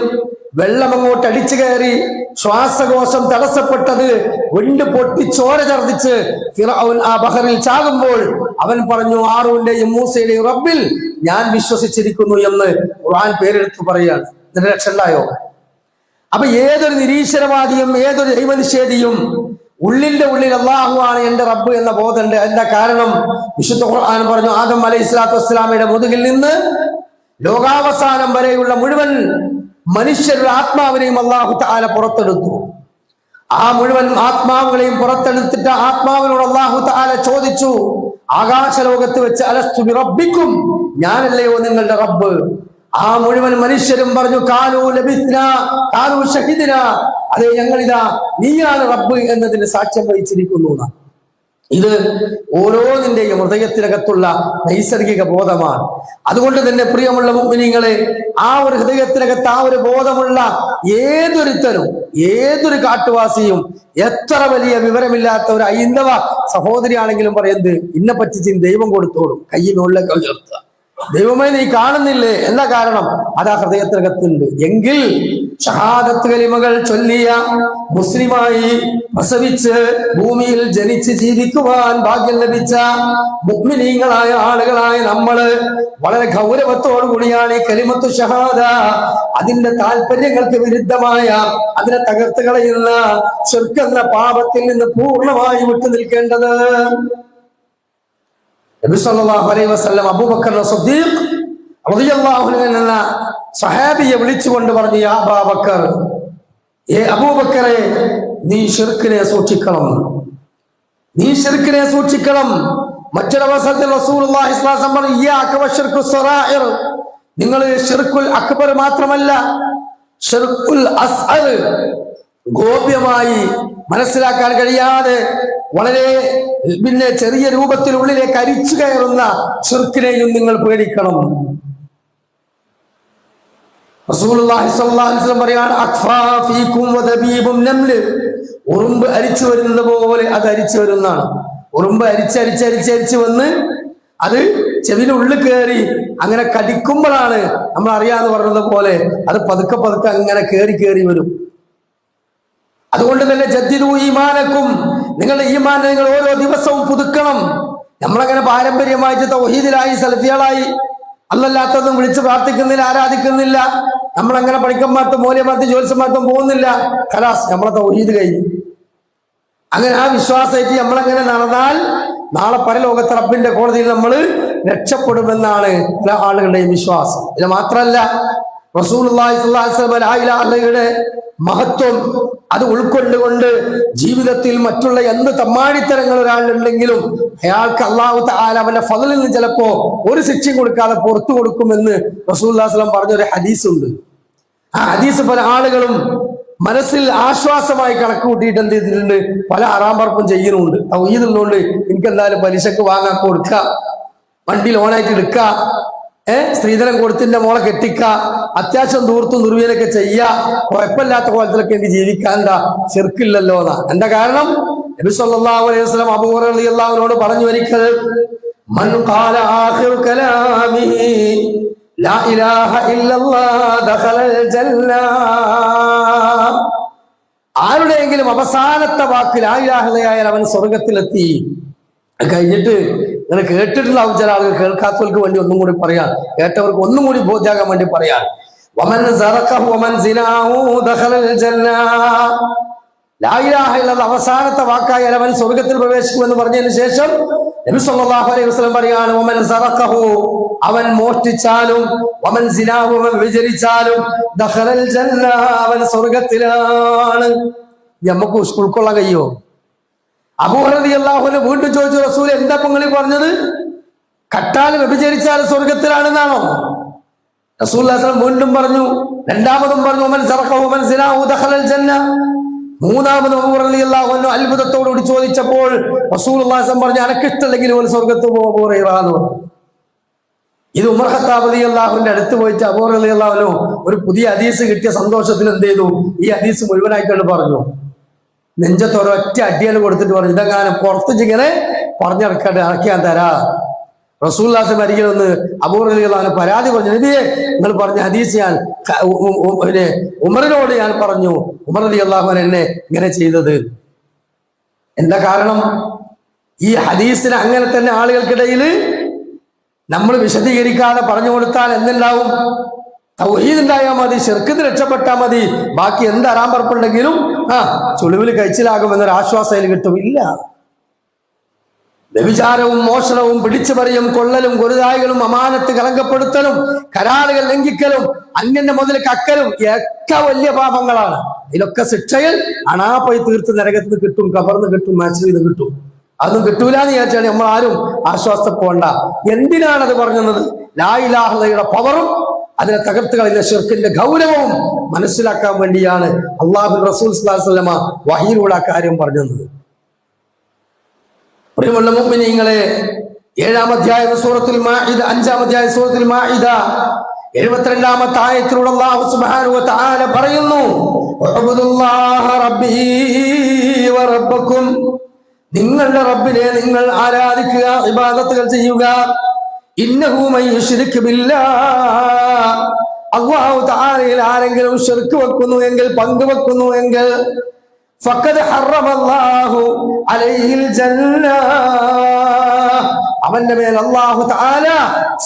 വെള്ളം അങ്ങോട്ട് അടിച്ചു കയറി ശ്വാസകോശം തടസ്സപ്പെട്ടത് കൊണ്ട് പൊട്ടി ചോര ഛർദിച്ച് ഫിർഔൻ ആ ബഹറിൽ ചാകുമ്പോൾ അവൻ പറഞ്ഞു, ഹാറൂന്റെയും മൂസയുടെയും റബ്ബിൽ ഞാൻ വിശ്വസിച്ചിരിക്കുന്നു എന്ന് ഖുർആൻ പേരെടുത്ത് പറയാണ്. ഇതിന്റെ രക്ഷ ഉണ്ടായോ? അപ്പൊ ഏതൊരു നിരീശ്വരവാദിയും ഏതൊരു ദൈവനിഷേധിയും ഉള്ളിന്റെ ഉള്ളിൽ അല്ലാഹു ആണ് എന്റെ റബ്ബ് എന്ന ബോധമുണ്ട്. എന്താ കാരണം? വിശുദ്ധ ഖുർആൻ പറഞ്ഞു, ആദം അലൈഹിസ്സലാത്തു വസ്സലാമയുടെ മുതുകിൽ നിന്ന് ലോകാവസാനം വരെയുള്ള മുഴുവൻ മനുഷ്യരുടെ ആത്മാവിനെയും അല്ലാഹു തആല പുറത്തെടുത്തു. ആ മുഴുവൻ ആത്മാവുകളെയും പുറത്തെടുത്തിട്ട് ആത്മാവിനോട് അല്ലാഹു തആല ചോദിച്ചു, ആകാശലോകത്ത് വെച്ച് അലസ്തു ബിറബ്ബിക്കും, ഞാനല്ലയോ നിങ്ങളുടെ റബ്ബ്? ആ മുഴുവൻ മനുഷ്യരും പറഞ്ഞു, കാലു ലബിസ്ന കാലു ഷഹിദ്ന, അതെ ഞങ്ങളിതാ നീയാണ് റബ്ബ് എന്നതിന് സാക്ഷ്യം വഹിച്ചിരിക്കുന്നു. ഇത് ഓരോന്നിന്റെയും ഹൃദയത്തിനകത്തുള്ള നൈസർഗിക ബോധമാണ്. അതുകൊണ്ട് തന്നെ പ്രിയമുള്ള മുഅ്മിനീങ്ങളെ, ആ ഒരു ഹൃദയത്തിനകത്ത് ആ ഒരു ബോധമുള്ള ഏതൊരുത്തരും, ഏതൊരു കാട്ടുവാസിയും, എത്ര വലിയ വിവരമില്ലാത്ത ഒരു ഹൈന്ദവ സഹോദരിയാണെങ്കിലും പറയുന്നത്, ഇന്നെ പറ്റിച്ച് ദൈവം കൊടുത്തോളും, കയ്യിനുള്ളിൽ ഉയർത്തുക. ദൈവമേ നീ കാണുന്നില്ലേ? എന്താ കാരണം? അത് ആ ഹൃദയത്തിനകത്തുണ്ട്. എങ്കിൽ ഷഹാദത്ത് കലിമകൾ ചൊല്ലിയ മുസ്ലിമായി പ്രസവിച്ച് ഭൂമിയിൽ ജനിച്ച് ജീവിക്കുവാൻ ഭാഗ്യം ലഭിച്ച മുഅ്മിനീങ്ങളായ ആളുകളായ നമ്മള് വളരെ ഗൗരവത്തോടു കൂടിയാണ് ഈ കലിമത്തു ഷഹാദ, അതിന്റെ താല്പര്യങ്ങൾക്ക് വിരുദ്ധമായ, അതിനെ തകർത്ത് കളയുന്ന ശിർക്ക് എന്ന പാപത്തിൽ നിന്ന് പൂർണ്ണമായി വിട്ടു നിൽക്കേണ്ടത്. നബി സല്ലല്ലാഹു അലൈഹി വസല്ലം അബൂബക്കർ സിദ്ദീഖ് റളിയല്ലാഹു അൻഹു എന്ന സഹാബിയെ വിളിച്ചുകൊണ്ട് പറഞ്ഞു, യാ അബൂബക്കർ, അബൂബക്കറെ, നീ ശിർക്കിനെ സൂക്ഷിക്കണം, നീ ശിർക്കിനെ സൂക്ഷിക്കണം. മറ്റൊരവസരത്തിൽ റസൂലുള്ളാഹി സ്വല്ലല്ലാഹു അലൈഹി വസല്ലം പറഞ്ഞു, ഇയ്യാക വശിർക്കു സറായിർ, നിങ്ങൾ ശിർക്കുൽ അക്ബർ മാത്രമല്ല ശിർക്കുൽ അസ്ഗർ, ഗോപ്യമായി മനസ്സിലാക്കാൻ കഴിയാതെ വളരെ ചെറിയ രൂപത്തിൽ ഉള്ളിലേക്ക് അരിച്ചു കയറുന്ന ശിർക്കിനെയും നിങ്ങൾ പേടിക്കണം. റസൂലുള്ളാഹി സ്വല്ലല്ലാഹു അലൈഹി വസല്ലം പറയാണ്, അഖ്ഫാ ഫീകും വദബീബുൻ നംൽ, ഉറുമ്പ് അരിച്ചു വരുന്നത് പോലെ അത് അരിച്ചു വരുന്നതാണ്. ഉറുമ്പ് അരിച്ചരിച്ചരിച്ചരിച്ച് വന്ന് അത് ചെവിയുടെ ഉള്ളിൽ കയറി അങ്ങനെ കടിക്കുമ്പോഴാണ് നമ്മൾ അറിയാന്ന് പറഞ്ഞത് പോലെ അത് പതുക്കെ പതുക്കെ അങ്ങനെ കയറി വരും. അതുകൊണ്ട് തന്നെ ജദ്ദിദു ഈമാനക്കും, നിങ്ങളുടെ ഈമാൻ നിങ്ങൾ ഓരോ ദിവസവും പുതുക്കണം. നമ്മളങ്ങനെ പാരമ്പര്യമായിട്ട് തൗഹീദിലായി സലഫികളായി അല്ലല്ലാത്തതും വിളിച്ച് പ്രാർത്ഥിക്കുന്നില്ല, ആരാധിക്കുന്നില്ല. നമ്മളങ്ങനെ പഠിക്കന്മാർത്തും മൂല്യമാർത്തും ജ്യോത്സ്യന്മാർത്തും പോകുന്നില്ല. ഖലാസ്, നമ്മളെ തൗഹീദ് കഴിഞ്ഞു. അങ്ങനെ ആ വിശ്വാസമായിട്ട് നമ്മളങ്ങനെ നടന്നാൽ നാളെ പരലോകത്തെ റബ്ബിന്റെ കോടതിയിൽ നമ്മൾ രക്ഷപ്പെടുമെന്നാണ് പല ആളുകളുടെയും വിശ്വാസം. ഇത് മാത്രമല്ല, റസൂലുള്ളാഹി സ്വല്ലല്ലാഹു അലൈഹി വസല്ലം ലാ ഇലാഹ ഇല്ലല്ലയുടെ മഹത്വം അത് ഉൾക്കൊണ്ടുകൊണ്ട് ജീവിതത്തിൽ മറ്റുള്ള എന്ത് തമ്മാടിത്തരങ്ങൾ ഒരാളുണ്ടെങ്കിലും അയാൾക്ക് അല്ലാഹു തആല അവന്റെ ഫളിൽ നിന്ന് ചിലപ്പോ ഒരു ശിക്ഷയും കൊടുക്കാതെ പുറത്തു കൊടുക്കുമെന്ന് റസൂലുള്ളാഹി സ്വല്ലല്ലാഹു അലൈഹി വസല്ലം പറഞ്ഞൊരു ഹദീസ് ഉണ്ട്. ആ ഹദീസ് പല ആളുകളും മനസ്സിൽ ആശ്വാസമായി കണക്ക് കൂട്ടിയിട്ട് എന്ത് ചെയ്തിട്ടുണ്ട്, പല ആറാമ്പറപ്പും ചെയ്യുന്നുണ്ട്. തൗഹീദുള്ളതുകൊണ്ട് എനിക്ക് എന്തായാലും പലിശക്ക് വാങ്ങാൻ കൊടുക്കുക, വണ്ടി ലോണായിട്ട് എടുക്കുക, സ്ത്രീധനം കൊടുത്തിന്റെ മോളെ കെട്ടിക്ക, അത്യാവശ്യം ദൂർത്തും ദുർവീനൊക്കെ ചെയ്യുക, കുഴപ്പമില്ലാത്ത കോലത്തിലൊക്കെ എനിക്ക് ജീവിക്കാൻ എന്താ ശിർക്കില്ലല്ലോ എന്നാ. എന്താ കാരണം? നബി സല്ലല്ലാഹു അലൈഹി വസല്ലം അബൂ ഹുറൈറ റളിയല്ലാഹു അൻഹു പറഞ്ഞു ഒരിക്കൽ, മൻ ഖാല ആഖിറു കലാമിഹി ലാ ഇലാഹ ഇല്ലല്ലാഹ് ദഖലൽ ജന്ന. ആരുടെയെങ്കിലും അവസാനത്തെ വാക്ക് ലാ ഇലാഹ ഇല്ലല്ലാഹ് അവൻ സ്വർഗത്തിലെത്തി. കഴിഞ്ഞിട്ട് ഇങ്ങനെ കേട്ടിട്ടുള്ള ചില ആളുകൾ കേൾക്കാത്തവർക്ക് വേണ്ടി ഒന്നും കൂടി പറയാം, കേട്ടവർക്ക് ഒന്നും കൂടി ബോധ്യാകാൻ വേണ്ടി പറയാം. വമൻ സറഖഹു വമൻ സിനാഹു ദഖലൽ ജന്ന. ലാ ഇലാഹ ഇല്ലല്ലാഹ് അവസാനത്തെ വാക്കായാൽ അവൻ സ്വർഗത്തിൽ പ്രവേശിക്കുമെന്ന് പറഞ്ഞതിന് ശേഷം നബി സല്ലല്ലാഹു അലൈഹി വസല്ലം പറയാണ്, വമൻ സറഖഹു അവൻ മോഷ്ടിച്ചാലും വമൻ സിനാഹു അവൻ വിചരിച്ചാലും ദഖലൽ ജന്ന അവൻ സ്വർഗത്തിലാണ്. നമുക്ക് ഉൾക്കൊള്ളാൻ കഴിയോ? അബൂ ഹുറൈറ റളിയല്ലാഹു അൻഹു വീണ്ടും ചോദിച്ചു, റസൂൽ എന്താ നിങ്ങൾ പറഞ്ഞത്? കട്ടാലും വ്യഭിചരിച്ചാലും സ്വർഗത്തിലാണെന്നാണോ? റസൂലുള്ളാഹി സ്വല്ലല്ലാഹു അലൈഹി വസല്ലം വീണ്ടും പറഞ്ഞു, രണ്ടാമതും പറഞ്ഞു, വമൻ സറഖഹു വമൻ സിനാഹു ദഖലൽ ജന്ന. മൂന്നാമതും അബൂ ഹുറൈറ റളിയല്ലാഹു അൻഹു അത്ഭുതത്തോടുകൂടി ചോദിച്ചപ്പോൾ റസൂലുള്ളാഹി സ്വല്ലല്ലാഹു അലൈഹി വസല്ലം പറഞ്ഞു, അനക്കിഷ്ടമല്ലെങ്കിൽ ഒരു സ്വർഗത്ത് പോകും അബൂ ഹുറൈറ എന്ന് പറഞ്ഞു. ഇത് ഉമർ ഖത്താബ് റളിയല്ലാഹുവിന്റെ അടുത്ത് പോയിട്ട് അബൂ ഹുറൈറ റളിയല്ലാഹു അൻഹു ഒരു പുതിയ ഹദീസ് കിട്ടിയ സന്തോഷത്തിൽ എന്ത് ചെയ്തു, ഈ ഹദീസ് മുഴുവനായിക്കൊണ്ട് പറഞ്ഞു. നെഞ്ചത്ത് ഒരൊറ്റ അടിയാണ് കൊടുത്തിട്ട് പറഞ്ഞു, ഇതെങ്ങാനും പുറത്തിങ്ങനെ പറഞ്ഞിറക്കട്ടെ, ഇറക്കിയാൻ തരാ. റസൂലുള്ളാഹി അരികിൽ ഒന്ന് അബൂ ഹുറൈറ റളിയല്ലാഹു അൻഹു പരാതി പറഞ്ഞു, നബിയെ നിങ്ങൾ പറഞ്ഞ ഹദീസ് ഞാൻ ഉമറിനോട് ഞാൻ പറഞ്ഞു, ഉമർ റളിയല്ലാഹു അൻഹു എന്നെ ഇങ്ങനെ ചെയ്തത്. എന്താ കാരണം? ഈ ഹദീസിന് അങ്ങനെ തന്നെ ആളുകൾക്കിടയിൽ നമ്മൾ വിശദീകരിക്കാതെ പറഞ്ഞു കൊടുത്താൽ എന്തുണ്ടാവും? തൗഹീദ് ഉണ്ടായാൽ മതി, ശിർക്കിൽ രക്ഷപ്പെട്ടാൽ മതി, ബാക്കി എന്ത് അറാമ്പറപ്പുണ്ടെങ്കിലും ചുളിവിൽ കഴിച്ചിലാകുമെന്നൊരു ആശ്വാസം കിട്ടും. ഇല്ല, വ്യഭിചാരവും മോഷണവും പിടിച്ചുപറിയും കൊള്ളലും കൊരുതായികളും അമാനത്ത് കളങ്കപ്പെടുത്തലും കരാറുകൾ ലംഘിക്കലും അന്യന്റെ മുതൽ കക്കലും ഒക്കെ വലിയ പാപങ്ങളാണ്. ഇതിലൊക്കെ ശിക്ഷയിൽ അണാപ്പയി തീർത്ത് നരകത്തിന് കിട്ടും, കബർന്ന് കിട്ടും, മാച്ചിന്ന് കിട്ടും. അതൊന്നും കിട്ടൂലെന്ന് വിചാരിച്ചാണ് നമ്മൾ ആരും ആശ്വാസപ്പെടേണ്ട. എന്തിനാണത് പറഞ്ഞത്? ലാ ഇലാഹ ഇല്ലല്ലയുടെ പവറും അതിനെ തകർത്ത് കളയുന്ന ശിർക്കിന്റെ ഗൗരവവും മനസ്സിലാക്കാൻ വേണ്ടിയാണ് അല്ലാഹു റസൂൽ സ്വല്ലല്ലാഹു അലൈഹി വസല്ലം വഹീയിലൂടെ ആ കാര്യം പറഞ്ഞത്. പ്രിയമുള്ള മുഅ്മിനീങ്ങളെ, 7-ാം അധ്യായം സൂറത്തുൽ മാഇദ, 5-ാം അധ്യായം സൂറത്തുൽ മാഇദ 72-ാമത്തെ ആയത്തിലൂടെ അല്ലാഹു സുബ്ഹാനഹു വ തആല പറയുന്നു, ഉഅ്ബുദുല്ലാഹ റബ്ബീ വ റബ്ബക്കും. നിങ്ങളുടെ റബ്ബിനെ നിങ്ങൾ ആരാധിക്കുക, ഇബാദത്തുകൾ ചെയ്യുക. ഇന്നഹു മൻ യുശ്രിക് ബില്ലാഹ്, അല്ലാഹു തആലയിൽ ആരെങ്കിലും ശിർക്ക് വെക്കുന്നു എങ്കിൽ, പങ്കുവെക്കുന്നു എങ്കിൽ, ഫഖദ് ഹറമല്ലാഹു അലൈഹിൽ ജന്ന, അവന്റെ മേൽ അല്ലാഹു തആല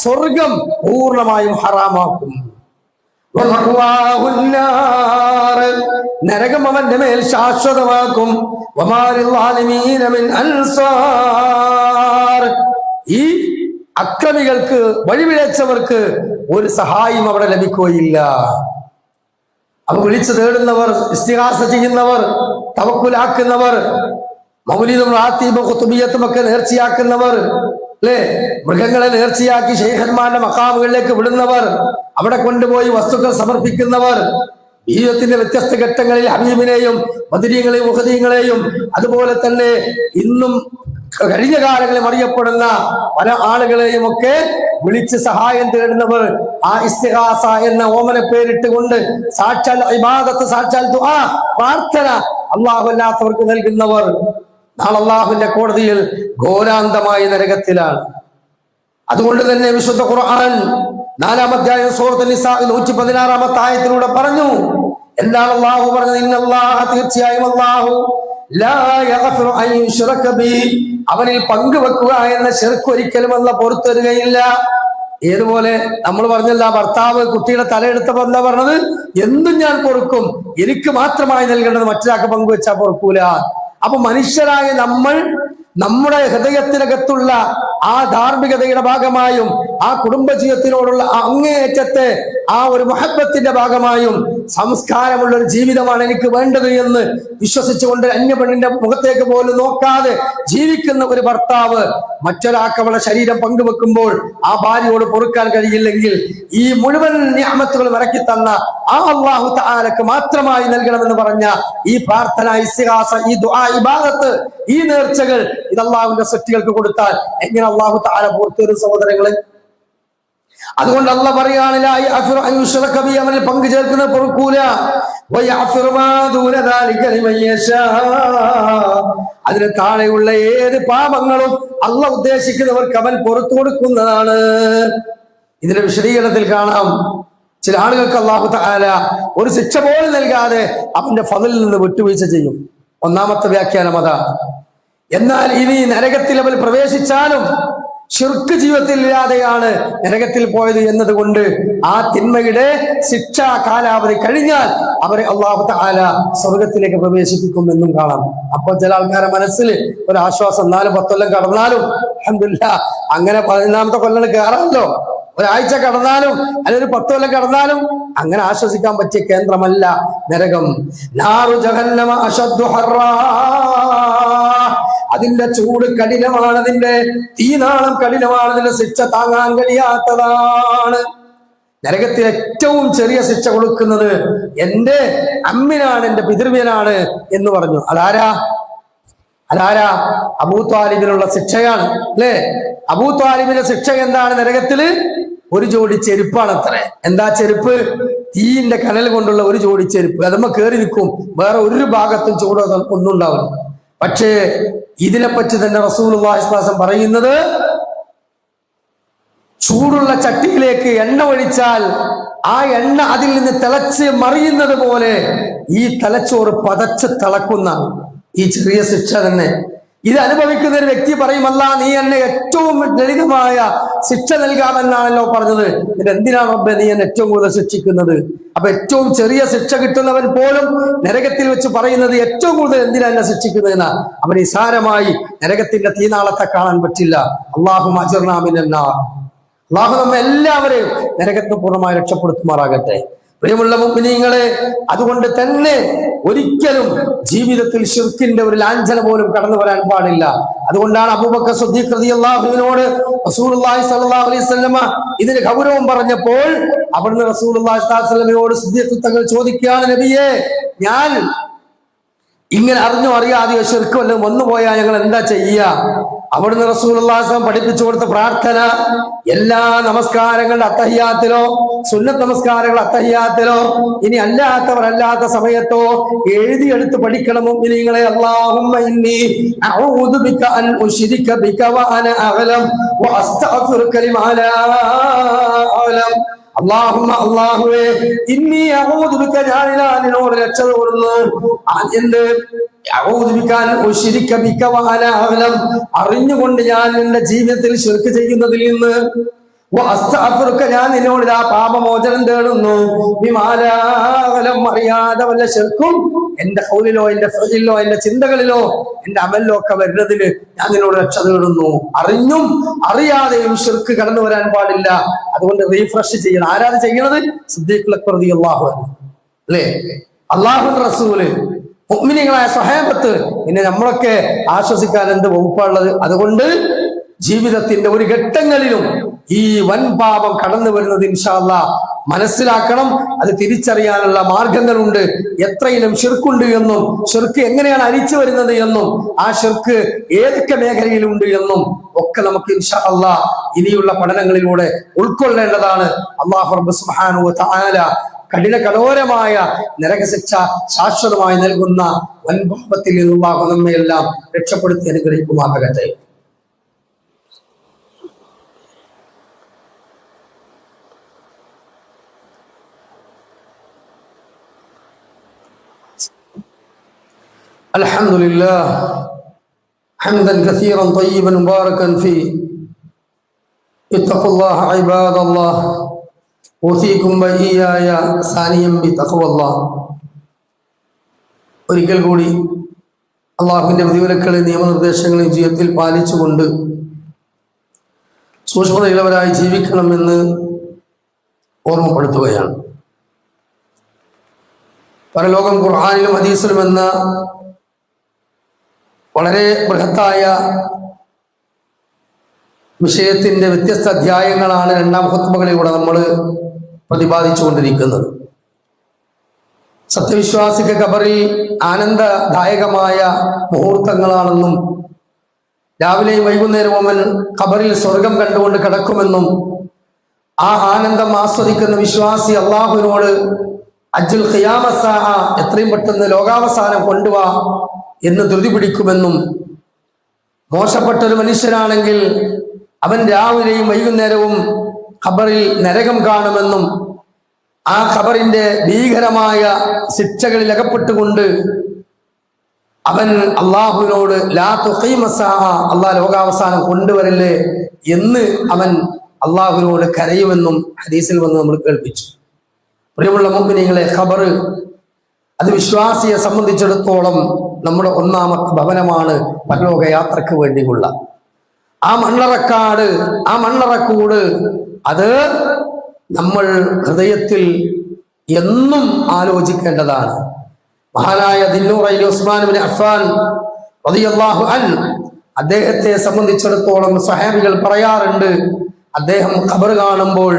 സ്വർഗ്ഗം പൂർണ്ണമായും ഹറാമാക്കും. നരകം അവന്റെ മേൽ ശാശ്വതമാക്കും. ഈ അക്രമികൾക്ക്, വഴിപിഴച്ചവർക്ക് ഒരു സഹായം അവിടെ ലഭിക്കുകയില്ല. അവ വിളിച്ചു തേടുന്നവർ, ഇസ്തിഗാസ ചെയ്യുന്നവർ, തവക്കുലാക്കുന്നവർ, മൗലിദും റാത്തീബും ഖുതുബിയത്തും ഒക്കെ നേർച്ചയാക്കുന്നവർ, അല്ലേ, മൃഗങ്ങളെ നേർച്ചയാക്കി ശൈഖന്മാരുടെ മഖാമുകളിലേക്ക് വിടുന്നവർ, അവിടെ കൊണ്ടുപോയി വസ്തുക്കൾ സമർപ്പിക്കുന്നവർ, ജീവിതത്തിന്റെ വ്യത്യസ്ത ഘട്ടങ്ങളിൽ ഹബീബിനെയും ബദരീങ്ങളെയും ഉഹദീങ്ങളെയും അതുപോലെ തന്നെ ഇന്നും കഴിഞ്ഞ കാലങ്ങളിൽ അറിയപ്പെടുന്ന പല ആളുകളെയും ഒക്കെ വിളിച്ച് സഹായം തേടുന്നവർ, ആ ഇസ്തിഗാസ എന്ന ഓമന പേരിട്ടുകൊണ്ട് സാക്ഷാൽ ഇബാദത്ത്, സാക്ഷാൽ ദുആ, പ്രാർത്ഥന അല്ലാഹു അല്ലാത്തവർക്ക് നൽകുന്നവർ നാളെ അല്ലാഹുവിന്റെ കോടതിയിൽ ഘോരാന്തമായ നരകത്തിലാണ്. അതുകൊണ്ട് തന്നെ വിശുദ്ധ ഖുർആൻ 4-ാം അധ്യായം സൂറത്തുൽ നിസാ 116-ാമത്തെ ആയത്തിലൂടെ പറഞ്ഞു, എന്താണ് അല്ലാഹു പറഞ്ഞത്? ഇന്നല്ലാഹ, തീർച്ചയായും അല്ലാഹു, ലാ യഗ്ഫിറു അൻ യുശ്റക ബിഹി, അവനിൽ പങ്കുവെക്കുക എന്ന ശിർക്ക് ഒരിക്കലും അല്ലാഹു പൊറുത്തരുകയില്ല. ഏതുപോലെ നമ്മൾ പറഞ്ഞല്ല, ഭർത്താവ് കുട്ടിയുടെ തലയെടുത്തപ്പോൾ എന്താ പറഞ്ഞത്? എന്തും ഞാൻ പൊറുക്കും, എനിക്ക് മാത്രമായി നൽകേണ്ടത് മറ്റൊരാൾക്ക് പങ്കുവെച്ചാൽ പൊറുക്കൂല. അപ്പൊ മനുഷ്യരായ നമ്മൾ നമ്മുടെ ഹൃദയത്തിനകത്തുള്ള ആ ധാർമ്മികതയുടെ ഭാഗമായും ആ കുടുംബജീവിതത്തിനോടുള്ള അങ്ങേയറ്റത്തെ ആ ഒരു മുഹബ്ബത്തിന്റെ ഭാഗമായും സംസ്കാരമുള്ള ഒരു ജീവിതമാണ് എനിക്ക് വേണ്ടത് എന്ന് വിശ്വസിച്ചുകൊണ്ട് അന്യപെണ്ണിന്റെ മുഖത്തേക്ക് പോലും നോക്കാതെ ജീവിക്കുന്ന ഒരു ഭർത്താവ് മറ്റൊരാൾക്ക് അവളുടെ ശരീരം പങ്കുവെക്കുമ്പോൾ ആ ഭാര്യയോട് പൊറുക്കാൻ കഴിയില്ലെങ്കിൽ ഈ മുഴുവൻ നിഅമത്തുകളും ഇറക്കി തന്ന ആ അല്ലാഹു തആലക്ക് മാത്രമായി നൽകണമെന്ന് പറഞ്ഞ ഈ പ്രാർത്ഥന, ഇസ്തിഗാസ, ഈ ദുആ, ഇബാദത്ത്, ഈ നേർച്ചകൾ ഇത് അള്ളാഹുവിന്റെ സൃഷ്ടികൾക്ക് കൊടുത്താൽ എങ്ങനെ അള്ളാഹു തആല പൂർത്തിയൊരു സഹോദരങ്ങളെ? അതുകൊണ്ട് അള്ളാഹ് പറയാണ് അവനിൽ പങ്കു ചേർക്കുന്നത് പൊറുക്കൂല. അതിന് താഴെയുള്ള ഏത് പാപങ്ങളും അള്ളാഹ് ഉദ്ദേശിക്കുന്നവർക്ക് അവൻ പുറത്തു കൊടുക്കുന്നതാണ്. ഇതിന്റെ വിശദീകരണത്തിൽ കാണാം, ചില ആളുകൾക്ക് അള്ളാഹു തആല ഒരു ശിക്ഷ പോലും നൽകാതെ അവന്റെ ഫളിൽ നിന്ന് വിട്ടുവീഴ്ച ചെയ്യും. ഒന്നാമത്തെ വ്യാഖ്യാനം അതാണ്. എന്നാൽ ഇനി നരകത്തിൽ അവൻ പ്രവേശിച്ചാലും ശിർക്ക് ജീവിതത്തിൽ ഇല്ലാതെയാണ് നരകത്തിൽ പോയത് എന്നതുകൊണ്ട് ആ തിന്മയുടെ ശിക്ഷാ കാലാവധി കഴിഞ്ഞാൽ അവരെ അല്ലാഹു തആല സ്വർഗത്തിലേക്ക് പ്രവേശിപ്പിക്കുമെന്നും കാണാം. അപ്പോൾ ചില ആൾക്കാരുടെ മനസ്സിൽ ഒരു ആശ്വാസം, 4-10 കൊല്ലം കടന്നാലും അൽഹംദുലില്ലാഹ്, അങ്ങനെ 11ാമത്തെ കൊല്ലം കയറാമല്ലോ, ഒരാഴ്ച കടന്നാലും അല്ലെങ്കിൽ 10 കൊല്ലം കടന്നാലും അങ്ങനെ ആശ്വസിക്കാൻ പറ്റിയ കേന്ദ്രമല്ല നരകം. നാറു ജഹന്നമ അശദ്ദു ഹർറാ, അതിന്റെ ചൂട് കഠിനമാണ്, അതിന്റെ തീനാളം കഠിനമാണ്, അതിന്റെ ശിക്ഷ താങ്ങാൻ കഴിയാത്തതാണ്. നരകത്തിൽ ഏറ്റവും ചെറിയ ശിക്ഷ കൊടുക്കുന്നത് എന്റെ അമ്മിനാണ്, എന്റെ പിതൃവ്യനാണ് എന്ന് പറഞ്ഞു. അതാരാ? അബൂ ത്വാലിബിനുള്ള ശിക്ഷയാണ്, അല്ലേ? അബൂ ത്വാലിബിന്റെ ശിക്ഷ എന്താണ് നരകത്തില്? ഒരു ജോഡി ചെരുപ്പാണ് അത്രേ. എന്താ ചെരുപ്പ്? തീയിന്റെ കനൽ കൊണ്ടുള്ള ഒരു ജോഡി ചെരുപ്പ്. അതുമ്മ കയറി നിൽക്കും, വേറെ ഒരു ഭാഗത്തും ചൂടോ ഒന്നും ഉണ്ടാവില്ല. പക്ഷേ ഇതിനെപ്പറ്റി തന്നെ റസൂലുള്ളാഹി സ്വല്ലല്ലാഹു അലൈഹി വസല്ലം പറയുന്നത്, ചൂടുള്ള ചട്ടിയിലേക്ക് എണ്ണ ഒഴിച്ചാൽ ആ എണ്ണ അതിൽ നിന്ന് തിളച്ച് മറിയുന്നത് പോലെ ഈ തലച്ചോറ് പതച്ച് തിളക്കുന്ന ഈ ചെറിയ ശിക്ഷ തന്നെ. ഇത് അനുഭവിക്കുന്ന ഒരു വ്യക്തി പറയും, അല്ലാ നീ എന്നെ ഏറ്റവും ലളിതമായ ശിക്ഷ നൽകാമെന്നാണല്ലോ പറഞ്ഞത്, പിന്നെ എന്തിനാണ് റബ്ബേ നീ എന്നെ ഏറ്റവും കൂടുതൽ ശിക്ഷിക്കുന്നത്? അപ്പൊ ഏറ്റവും ചെറിയ ശിക്ഷ കിട്ടുന്നവൻ പോലും നരകത്തിൽ വെച്ച് പറയുന്നത് ഏറ്റവും കൂടുതൽ എന്തിനാ എന്നെ ശിക്ഷിക്കുന്നതെന്നാ. അവൻ നിസാരമായി നരകത്തിന്റെ തീനാളത്തെ കാണാൻ പറ്റില്ല. അല്ലാഹു അജ്ർനാ മിനന്നാർ. അല്ലാഹു നമ്മെ എല്ലാവരെയും നരകത്തിന് പൂർണ്ണമായി രക്ഷപ്പെടുത്തുമാറാകട്ടെ. പ്രിയമുള്ള മുഅ്മിനീങ്ങളെ, അതുകൊണ്ട് തന്നെ ഒരിക്കലും ജീവിതത്തിൽ ശിർക്കിന്റെ ഒരു ലാഞ്ചന പോലും കടന്നു വരാൻ പാടില്ല. അതുകൊണ്ടാണ് അബൂബക്കർ സിദ്ദീഖ് റളിയല്ലാഹു അൻഹുവിനോട് റസൂലുള്ളാഹി സ്വല്ലല്ലാഹു അലൈഹി വസല്ലമ ഇതിന് ഗൗരവം പറഞ്ഞപ്പോൾ അവിടുന്ന് റസൂലുള്ളാഹി സ്വല്ലല്ലാഹു അലൈഹി വസല്ലമയോട് സിദ്ദീഖ് തങ്ങൾ ചോദിക്കുകയാണ്, നബിയേ, ഞാൻ ഇങ്ങനെ അറിഞ്ഞോ അറിയാതെയോ ശിർക്ക് വല്ലതും വന്നുപോയാൽ ഞങ്ങൾ എന്താ ചെയ്യുക? അവിടുന്ന് റസൂലുള്ളാഹി സ്വല്ലല്ലാഹു അലൈഹി വസല്ലം പഠിപ്പിച്ചു കൊടുത്ത പ്രാർത്ഥന, എല്ലാ നമസ്കാരങ്ങളുടെ അത്തഹിയാത്തിലോ, സുന്നത്ത് നമസ്കാരങ്ങളുടെ അത്തഹിയാത്തിലോ, ഇനി അല്ലാത്ത സമയത്തോ എഴുതിയെടുത്ത് പഠിക്കണം മുഅ്മിനീങ്ങളെ. അല്ലാഹുമ്മ ഇന്നി അഊദു ബിക അൻ ഉശ്രിക ബിക വ അന അഅലം വ അസ്തഗ്ഫിറുക ലിമാ ലാ അഅലം. അല്ലാഹുവേ, ഇന്നി അഊദു ബിക, ഞാൻ നിന്നോട് രക്ഷ തേടുന്നു. അറിഞ്ഞുകൊണ്ട് ഞാൻ എന്റെ ജീവിതത്തിൽ ശിർക്ക് ചെയ്യുന്നതിൽ നിന്ന്, ഞാൻ നിന്നോട് ആ പാപമോചനം തേടുന്നു. അറിയാതെ വല്ല ശിർക്കും എന്റെ ഖൗലിലോ, എന്റെ ഫഅലിലോ, എന്റെ ചിന്തകളിലോ, എന്റെ അമലിലോ ഒക്കെ വരുന്നതിന് ഞാൻ നിന്നോട് രക്ഷ തേടുന്നു. അറിഞ്ഞും അറിയാതെയും ശിർക്ക് കടന്നു വരാൻ പാടില്ല. അതുകൊണ്ട് റീഫ്രഷ് ചെയ്യണം. ആരാണ് ചെയ്യണത്? സിദ്ദീഖ് അക്ബർ റളിയല്ലാഹു അൻഹു, അല്ലേ? അല്ലാഹുവിന്റെ റസൂല്, മുഅ്മിനീങ്ങളായ സ്വഹാബത്ത്, പിന്നെ നമ്മളൊക്കെ ആശ്വസിക്കാൻ എന്ത് വകുപ്പാണുള്ളത്? അതുകൊണ്ട് ജീവിതത്തിന്റെ ഒരു ഘട്ടങ്ങളിലും ഈ വൻ പാപം കടന്നു വരുന്നത് ഇൻഷാ അല്ലാഹ് മനസ്സിലാക്കണം. അത് തിരിച്ചറിയാനുള്ള മാർഗങ്ങളുണ്ട്. എത്രയിലും ശിർക്കുണ്ട് എന്നും, ശിർക്ക് എങ്ങനെയാണ് അരിച്ചു വരുന്നത് എന്നും, ആ ശിർക്ക് ഏതൊക്കെ മേഖലയിലുണ്ട് എന്നും ഒക്കെ നമുക്ക് ഇൻഷാ അല്ലാഹ് ഇനിയുള്ള പഠനങ്ങളിലൂടെ ഉൾക്കൊള്ളേണ്ടതാണ്. അല്ലാഹു റബ്ബ് സുബ്ഹാനഹു വ തആല കഠോരമായ നരകശിക്ഷ ശാശ്വതമായി നൽകുന്ന വൻപാപത്തിൽ നിന്നുള്ള നമ്മയെല്ലാം രക്ഷപ്പെടുത്തി അനുഗ്രഹിക്കുമാറാകട്ടെ. അൽഹംദുലില്ലാഹ് ഹംദൻ കസീറൻ തയ്യിബൻ മുബാറകൻ ഫീ. ഇത്തഖുല്ലാഹ ഇബാദല്ലാഹ് ഊസീകും വഇയ്യായ സാനിയം ബിതഖ്വല്ലാഹ്. ഒരിക്കൽ കൂടി അള്ളാഹുവിന്റെ വിധിവിലക്കളെയും നിയമനിർദ്ദേശങ്ങളെയും ജീവിതത്തിൽ പാലിച്ചുകൊണ്ട് സൂക്ഷ്മതയുള്ളവരായി ജീവിക്കണമെന്ന് ഓർമ്മപ്പെടുത്തുകയാണ്. പരലോകം ഖുർആനിലും ഹദീസിലും എന്ന വളരെ ബൃഹത്തായ വിഷയത്തിന്റെ വ്യത്യസ്ത അധ്യായങ്ങളാണ് രണ്ടാം ഖുത്ബകളിലൂടെ നമ്മൾ പ്രതിപാദിച്ചു കൊണ്ടിരിക്കുന്നത്. സത്യവിശ്വാസിക്ക് ഖബറിൽ ആനന്ദദായകമായ മുഹൂർത്തങ്ങളാണെന്നും രാവിലെയും വൈകുന്നേരവും അവൻ ഖബറിൽ സ്വർഗം കണ്ടുകൊണ്ട് കിടക്കുമെന്നും ആ ആനന്ദം ആസ്വദിക്കുന്ന വിശ്വാസി അള്ളാഹുവിനോട് അജ്ജുൽ ഖിയാമസ്സാ എത്രയും പെട്ടെന്ന് ലോകാവസാനം കൊണ്ടുവാ എന്ന് ധൃതി പിടിക്കുമെന്നും മോശപ്പെട്ടൊരു മനുഷ്യനാണെങ്കിൽ അവൻ രാവിലെയും വൈകുന്നേരവും ഖബറിൽ നരകം കാണുമെന്നും ആ ഖബറിന്റെ ഭീകരമായ ശിക്ഷകളിൽ അകപ്പെട്ടുകൊണ്ട് അവൻ അള്ളാഹുവിനോട് ലാ തുഖീമസ്സാ അള്ളാഹ് ലോകാവസാനം കൊണ്ടുവരല്ലേ എന്ന് അവൻ അള്ളാഹുവിനോട് കരയുമെന്നും ഹദീസിൽ വന്ന് നമ്മൾ കേൾപ്പിച്ചു. പ്രിയമുള്ള മുഅ്മിനീങ്ങളെ, ഖബർ അത് വിശ്വാസിയെ സംബന്ധിച്ചിടത്തോളം നമ്മുടെ ഒന്നാമത്തെ ഭവനമാണ്. പരലോക യാത്രക്ക് വേണ്ടിയുള്ള ആ മണ്ണറക്കാട്, ആ മണ്ണറക്കൂട്, അത് നമ്മൾ ഹൃദയത്തിൽ എന്നും ആലോചിക്കേണ്ടതാണ്. മഹാനായ ദിന്നൂറൈൻ ഉസ്മാൻ ഇബ്നു അഫ്ഫാൻ റളിയല്ലാഹു അൻഹു അദ്ദേഹത്തെ സംബന്ധിച്ചിടത്തോളം സ്വഹാബികൾ പറയാറുണ്ട്, അദ്ദേഹം ഖബർ കാണുമ്പോൾ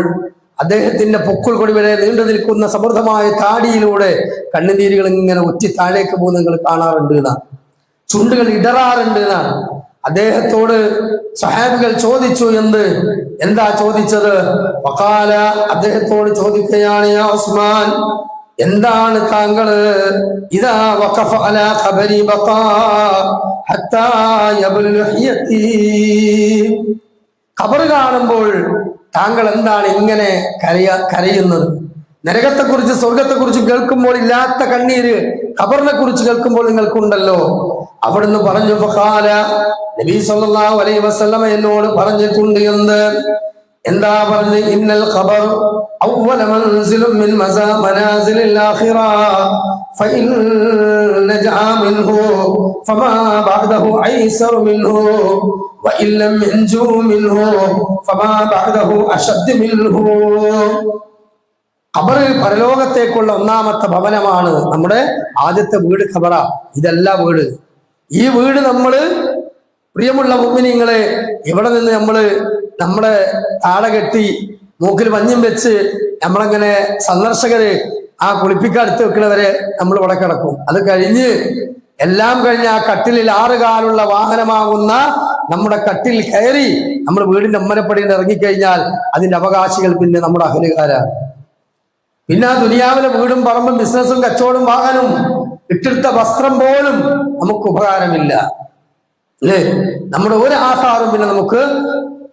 അദ്ദേഹത്തിന്റെ പൊക്കിൾ കൊടി വരെ നീണ്ടു നിൽക്കുന്ന സമൃദ്ധമായ താടിയിലൂടെ കണ്ണുനീരുകൾ ഇങ്ങനെ ഉറ്റി താഴേക്ക് പോകുന്ന നിങ്ങൾ കാണാറുണ്ട് എന്നാണ്. ചുണ്ടുകൾ ഇടറാറുണ്ട് എന്നാണ്. അദ്ദേഹത്തോട് സ്വഹാബികൾ ചോദിച്ചു, എന്താ ചോദിച്ചത്? വഖാല, അദ്ദേഹത്തോട് ചോദിക്കുകയാണ്, യാ ഉസ്മാൻ, എന്താണ് താങ്കള് ഇദാ വഖഫ അലാ ഖബരി ബഖാ ഹത്താ യബ്ലു ഹിയതി, ഖബർ കാണുമ്പോൾ താങ്കൾ എന്താണ് ഇങ്ങനെ കരയുന്നത്? നരകത്തെക്കുറിച്ച് സ്വർഗത്തെക്കുറിച്ച് കേൾക്കുമ്പോൾ ഇല്ലാത്ത കണ്ണീര് ഖബറിനെ കുറിച്ച് കേൾക്കുമ്പോൾ നിങ്ങൾക്കുണ്ടല്ലോ. അവിടുന്ന് പറഞ്ഞു, ഫഖാല, നബി സല്ലല്ലാഹു അലൈഹി വസല്ലമ എന്നോട് പറഞ്ഞിട്ടുണ്ട്. എന്താ പറഞ്ഞു? ഇന്നൽ ഖബർ അവ്വല മൻസിലുൻ മിൻ മനാസിലിൽ ആഖിറ ഫഇൻ നജഅ മിൻഹു ഫമാ ബഅദഹു ഐസറു മിൻഹു വഇൻ ലം യൻജു മിൻഹു ഫമാ ബഅദഹു അശദ്ദു മിൻഹു. ഖബർ പരലോകത്തേക്കുള്ള ഒന്നാമത്തെ ഭവനമാണ്. നമ്മുടെ ആദ്യത്തെ വീട് ഖബറ. ഇതല്ല വീട്. ഈ വീട് നമ്മള്, പ്രിയമുള്ള മുഅ്മിനീങ്ങളെ, ഇവിടെ നിന്ന് നമ്മുടെ താട കെട്ടി മൂക്കിൽ മഞ്ഞും വെച്ച് നമ്മളങ്ങനെ സന്ദർശകര് ആ കുളിപ്പിക്കടുത്ത് വെക്കുന്നവരെ നമ്മൾ ഇവിടെ കിടക്കും. അത് കഴിഞ്ഞ് എല്ലാം കഴിഞ്ഞ് ആ കട്ടിലിൽ 6 കാലുള്ള വാഹനമാകുന്ന നമ്മുടെ കട്ടിൽ കയറി നമ്മൾ വീടിന്റെ അമ്മനപ്പടിയിൽ ഇറങ്ങിക്കഴിഞ്ഞാൽ അതിന്റെ അവകാശികൾ പിന്നെ നമ്മുടെ അഹലുകാരാണ്. പിന്നെ ആ ദുനിയാവിലെ വീടും പറമ്പും ബിസിനസ്സും കച്ചവടം വാങ്ങാനും ഇട്ടെടുത്ത വസ്ത്രം പോലും നമുക്ക് ഉപകാരമില്ല, അല്ലേ? നമ്മുടെ ഒരു ആഹാരം പിന്നെ നമുക്ക്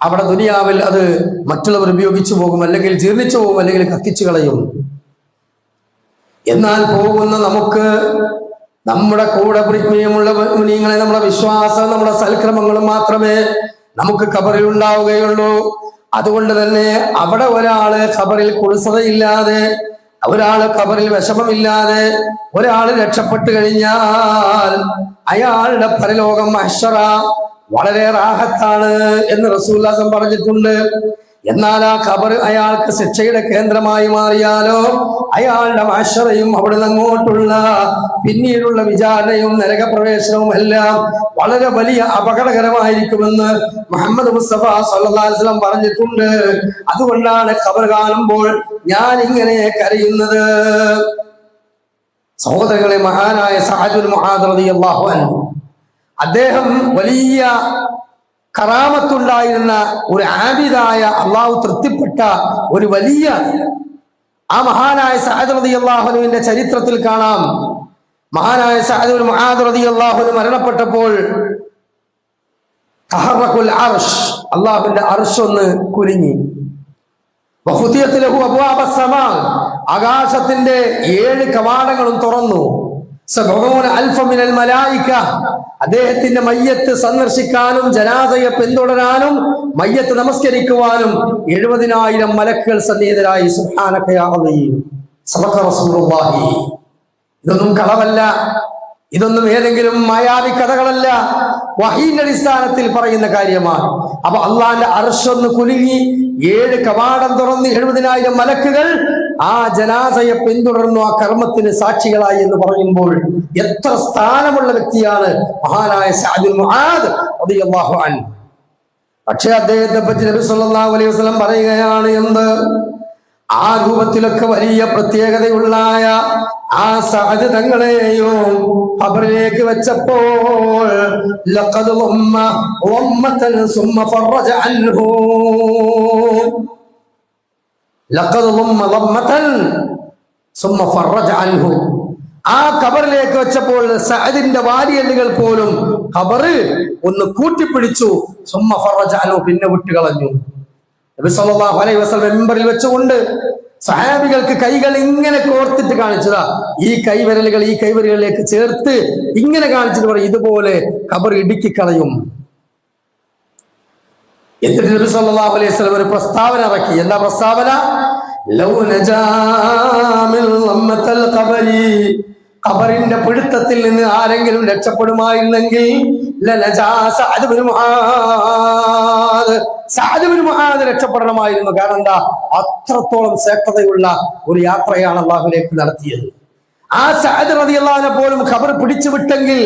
അവിടെ ദുനിയാവിൽ അത് മറ്റുള്ളവർ ഉപയോഗിച്ചു പോകും, അല്ലെങ്കിൽ ജീർണിച്ചു പോകും, അല്ലെങ്കിൽ കത്തിച്ചു കളയും. എന്നാൽ പോകുന്ന നമുക്ക് നമ്മുടെ കൂടെ പ്രിയമുള്ള മുഅ്മിനീങ്ങളെ, നമ്മുടെ വിശ്വാസം, നമ്മുടെ സൽക്രമങ്ങളും മാത്രമേ നമുക്ക് ഖബറിൽ ഉണ്ടാവുകയുള്ളൂ. അതുകൊണ്ട് തന്നെ അവിടെ ഒരാള് ഖബറിൽ കുളിസതയില്ലാതെ, ഒരാള് ഖബറിൽ വിഷമമില്ലാതെ ഒരാള് രക്ഷപ്പെട്ടു കഴിഞ്ഞാൽ അയാളുടെ പരലോകം മഹ്ശറ വളരെ റാഹത്താണ് എന്ന് റസൂലുള്ളാഹി പറഞ്ഞിട്ടുണ്ട്. എന്നാൽ ആ ഖബർ അയാൾക്ക് ശിക്ഷയുടെ കേന്ദ്രമായി മാറിയാലോ അയാളുടെ മഹ്ശറയും അവിടുന്ന് അങ്ങോട്ടുള്ള പിന്നീടുള്ള വിചാരണയും നരകപ്രവേശനവും എല്ലാം വളരെ വലിയ അപകടകരമായിരിക്കുമെന്ന് മുഹമ്മദ് മുസ്തഫ സല്ലല്ലാഹു അലൈഹി വസല്ലം പറഞ്ഞിട്ടുണ്ട്. അതുകൊണ്ടാണ് ഖബർ കാണുമ്പോൾ ഞാൻ ഇങ്ങനെ കരയുന്നത്. സഹോദരങ്ങളെ, മഹാനായ സഅദ് ബിൻ മുആദ് റളിയല്ലാഹു അൻഹു, അദ്ദേഹം വലിയ കറാമത്തുണ്ടായിരുന്ന ഒരു ആബിദായ, അള്ളാഹു തൃപ്തിപ്പെട്ട ഒരു വലിയ ആ മഹാനായ സഅദ് റളിയല്ലാഹു അൻഹുവിന്റെ ചരിത്രത്തിൽ കാണാം. മഹാനായ സഅദ് ബിൻ മുആദ് റളിയല്ലാഹു അൻഹു മരണപ്പെട്ടപ്പോൾ തഹറഖുൽ അർശ്, അള്ളാഹുവിന്റെ അർശ് ഒന്ന് കുലുങ്ങി. വഖുതിയത് ലഹു അബ്വാബസ് സമാ, ആകാശത്തിന്റെ 7 കവാടങ്ങളും തുറന്നു. 70,000 മിനൽ മലായിക, അദ്ദേഹത്തിന്റെ മയ്യത്ത് സന്ദർശിക്കാനും ജനാസയെ പിന്തുടരാനും മയ്യത്ത് നമസ്കരിക്കുവാനും 70,000 മലക്കുകൾ സന്നിഹിതരായി. സുബ്ഹാനക യാ അലീം, സബഖ റസൂലുള്ളാഹി. ഇതൊന്നും കളവല്ല. ഇതൊന്നും ഏതെങ്കിലും മായാവി കഥകളല്ല, വഹീന്റെ അടിസ്ഥാനത്തിൽ പറയുന്ന കാര്യമാണ്. അപ്പൊ അള്ളാന്റെ അർശൊന്ന് കുലുങ്ങി 7 കവാടം തുറന്ന് 70,000 മലക്കുകൾ ആ ജനാസയെ പിന്തുടർന്നു, ആ കർമ്മത്തിന് സാക്ഷികളായി എന്ന് പറയുമ്പോൾ എത്ര സ്ഥാനമുള്ള വ്യക്തിയാണ് മഹാനായ സഅദ് ബിൻ മുആദ് റളിയല്ലാഹു അൻഹു. പക്ഷെ അദ്ദേഹത്തെ പറ്റി നബി സല്ലല്ലാഹു അലൈഹി വസല്ലം പറയുകയാണ് എന്ത്? ആ രൂപത്തിലൊക്കെ വലിയ പ്രത്യേകതയുള്ള ആ സഅദ് തങ്ങളെയോ ഖബറിലേക്ക് വെച്ചപ്പോൾ ലഖദ് ഉമ്മതൻ സുമ്മ ഫറജ അൻഹു, ലഖദ് ഉമ്മതൻ സുമ്മ ഫറജ അൻഹു. ആ ഖബറിലേക്ക് വെച്ചപ്പോൾ സഅദിന്റെ വാരിയല്ലുകൾ പോലും ഖബറ് ഒന്ന് കൂട്ടിപ്പിടിച്ചു. സുമ്മ ഫറജ അൻഹു, പിന്നെ വിട്ടുകളഞ്ഞു. നബി സല്ലല്ലാഹു അലൈഹി വസല്ലം മിമ്പറിൽ വെച്ചുകൊണ്ട് സഹാബികൾക്ക് കൈകൾ ഇങ്ങനെ കോർത്തിട്ട് കാണിച്ചതാ. ഈ കൈവിരലുകൾ ഈ കൈവിരലിലേക്ക് ചേർത്ത് ഇങ്ങനെ കാണിച്ചിട്ട് പറയും, ഇതുപോലെ ഖബർ ഇടുക്കിക്കളയും. എന്നിട്ട് നബി സല്ലല്ലാഹു അലൈഹി വസല്ലം ഒരു പ്രസ്താവന ഇറക്കി. എന്താ പ്രസ്താവന? ലൗ നജാ മിൻ ലമ്മത്തൽ ഖബരി, ഖബറിന്റെ പിടുത്തത്തിൽ നിന്ന് ആരെങ്കിലും രക്ഷപ്പെടുമായിരുന്നെങ്കിൽ ലനജാ Saad bin Muadh, Saad bin Muadh രക്ഷപ്പെടണമായിരുന്നു. കാരണം എന്താ? അത്രത്തോളം ശ്രേഷ്ഠതയുള്ള ഒരു യാത്രയാണ് അല്ലാഹുവിലേക്ക് നടത്തിയത്. ആ സഅദ് റളിയല്ലാഹു അൻഹു പോലും ഖബർ പിടിച്ചു വിട്ടെങ്കിൽ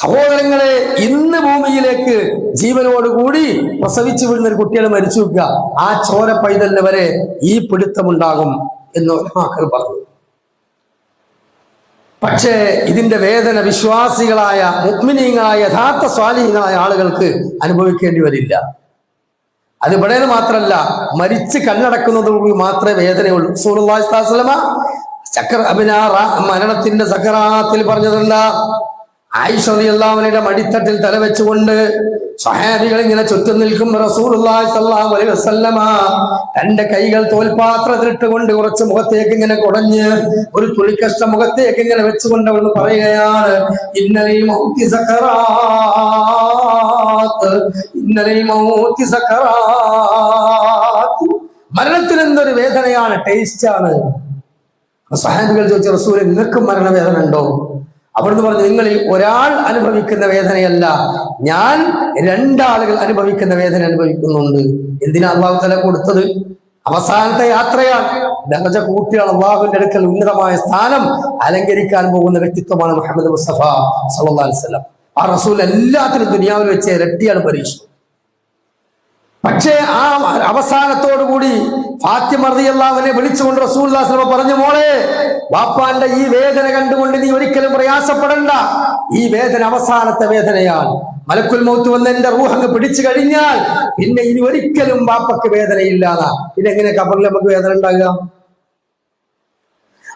സഹോദരങ്ങളെ, ഇന്ന് ഭൂമിയിലേക്ക് ജീവനോടുകൂടി പ്രസവിച്ചു വീഴുന്ന ഒരു കുട്ടികൾ മരിച്ചു വെക്കുക, ആ ചോര പൈതലിന് വരെ ഈ പിടുത്തമുണ്ടാകും എന്ന് ഉലമാക്കൾ പറഞ്ഞു. പക്ഷേ ഇതിന്റെ വേദന വിശ്വാസികളായ മുഅ്മിനീങ്ങളായ യഥാർത്ഥ സ്വാലിഹീങ്ങളായ ആളുകൾക്ക് അനുഭവിക്കേണ്ടി വരില്ല. അത് ഇവിടെ മാത്രമല്ല, മരിച്ച് കണ്ണടക്കുന്നതോടുകൂടി മാത്രമേ വേദനയുള്ളൂ. റസൂലുള്ളാഹി സ്വല്ലല്ലാഹു അലൈഹി വസല്ലം മരണത്തിന്റെ സക്കറാത്തിൽ പറഞ്ഞതെന്താ? ആയിഷ റളിയല്ലാഹു അൻഹയുടെ മടിത്തട്ടിൽ തല വെച്ചുകൊണ്ട് സഹാബികൾ ഇങ്ങനെ ചുറ്റും നിൽക്കും. റസൂലുള്ളാഹി സ്വല്ലല്ലാഹു അലൈഹി വസല്ലമ തന്റെ കൈകൾ തോൽപാത്രത്തിലിട്ടുകൊണ്ട് കുറച്ച് മുഖത്തേക്ക് ഇങ്ങനെ കുടഞ്ഞ് ഒരു തുളിക്കഷ്ട മുഖത്തേക്ക് ഇങ്ങനെ വെച്ചുകൊണ്ട് അവിടുന്ന് പറയുകയാണ്, ഇന്നലിൽ മൗതി സക്കറാത്ത്, ഇന്നലിൽ മൗതി സക്കറാത്ത്. മരണത്തിന് എന്തൊരു വേദനയാണ്, ടേസ്റ്റ് ആണ്. സഹാബികൾ ചോദിച്ച റസൂലേ, നിങ്ങൾക്കും മരണവേദന ഉണ്ടോ? അവിടുന്ന് പറഞ്ഞു, നിങ്ങളിൽ ഒരാൾ അനുഭവിക്കുന്ന വേദനയല്ല, ഞാൻ 2 ആളുകൾ അനുഭവിക്കുന്ന വേദന അനുഭവിക്കുന്നുണ്ട്. എന്തിനാ അള്ളാഹു തആല കൊടുത്തത്? അവസാനത്തെ യാത്രയാണ്, ദർജ കൂട്ടിയാണ്, അള്ളാഹുവിന്റെ അടുക്കൽ ഉന്നതമായ സ്ഥാനം അലങ്കരിക്കാൻ പോകുന്ന വ്യക്തിത്വമാണ് മുഹമ്മദ് മുസ്തഫ സല്ലല്ലാഹു അലൈഹി വസല്ലം. ആ റസൂൽ എല്ലാത്തിനും ദുനിയാവിൽ വെച്ച് ഇരട്ടിയാണ് പരീക്ഷ. പക്ഷേ ആ അവസാനത്തോടുകൂടി ഫാത്തിമ റളിയല്ലാഹു അൻഹയെ വിളിച്ചുകൊണ്ട് റസൂലുള്ളാഹി സ്വല്ലല്ലാഹു അലൈഹി വസല്ലം പറഞ്ഞു, മോളെ, വാപ്പാന്റെ ഈ വേദന കണ്ടുകൊണ്ട് നീ ഒരിക്കലും പ്രയാസപ്പെടണ്ട. ഈ വേദന അവസാനത്തെ വേദനയാണ്. മലക്കുൽ മൗത്ത് വന്ന് എന്റെ റൂഹ് അങ്ങ് പിടിച്ചു കഴിഞ്ഞാൽ പിന്നെ ഇനി ഒരിക്കലും വാപ്പക്ക് വേദനയില്ലാതാ. പിന്നെ എങ്ങനെ ഖബറിൽ നമുക്ക് വേദന ഉണ്ടാകുക?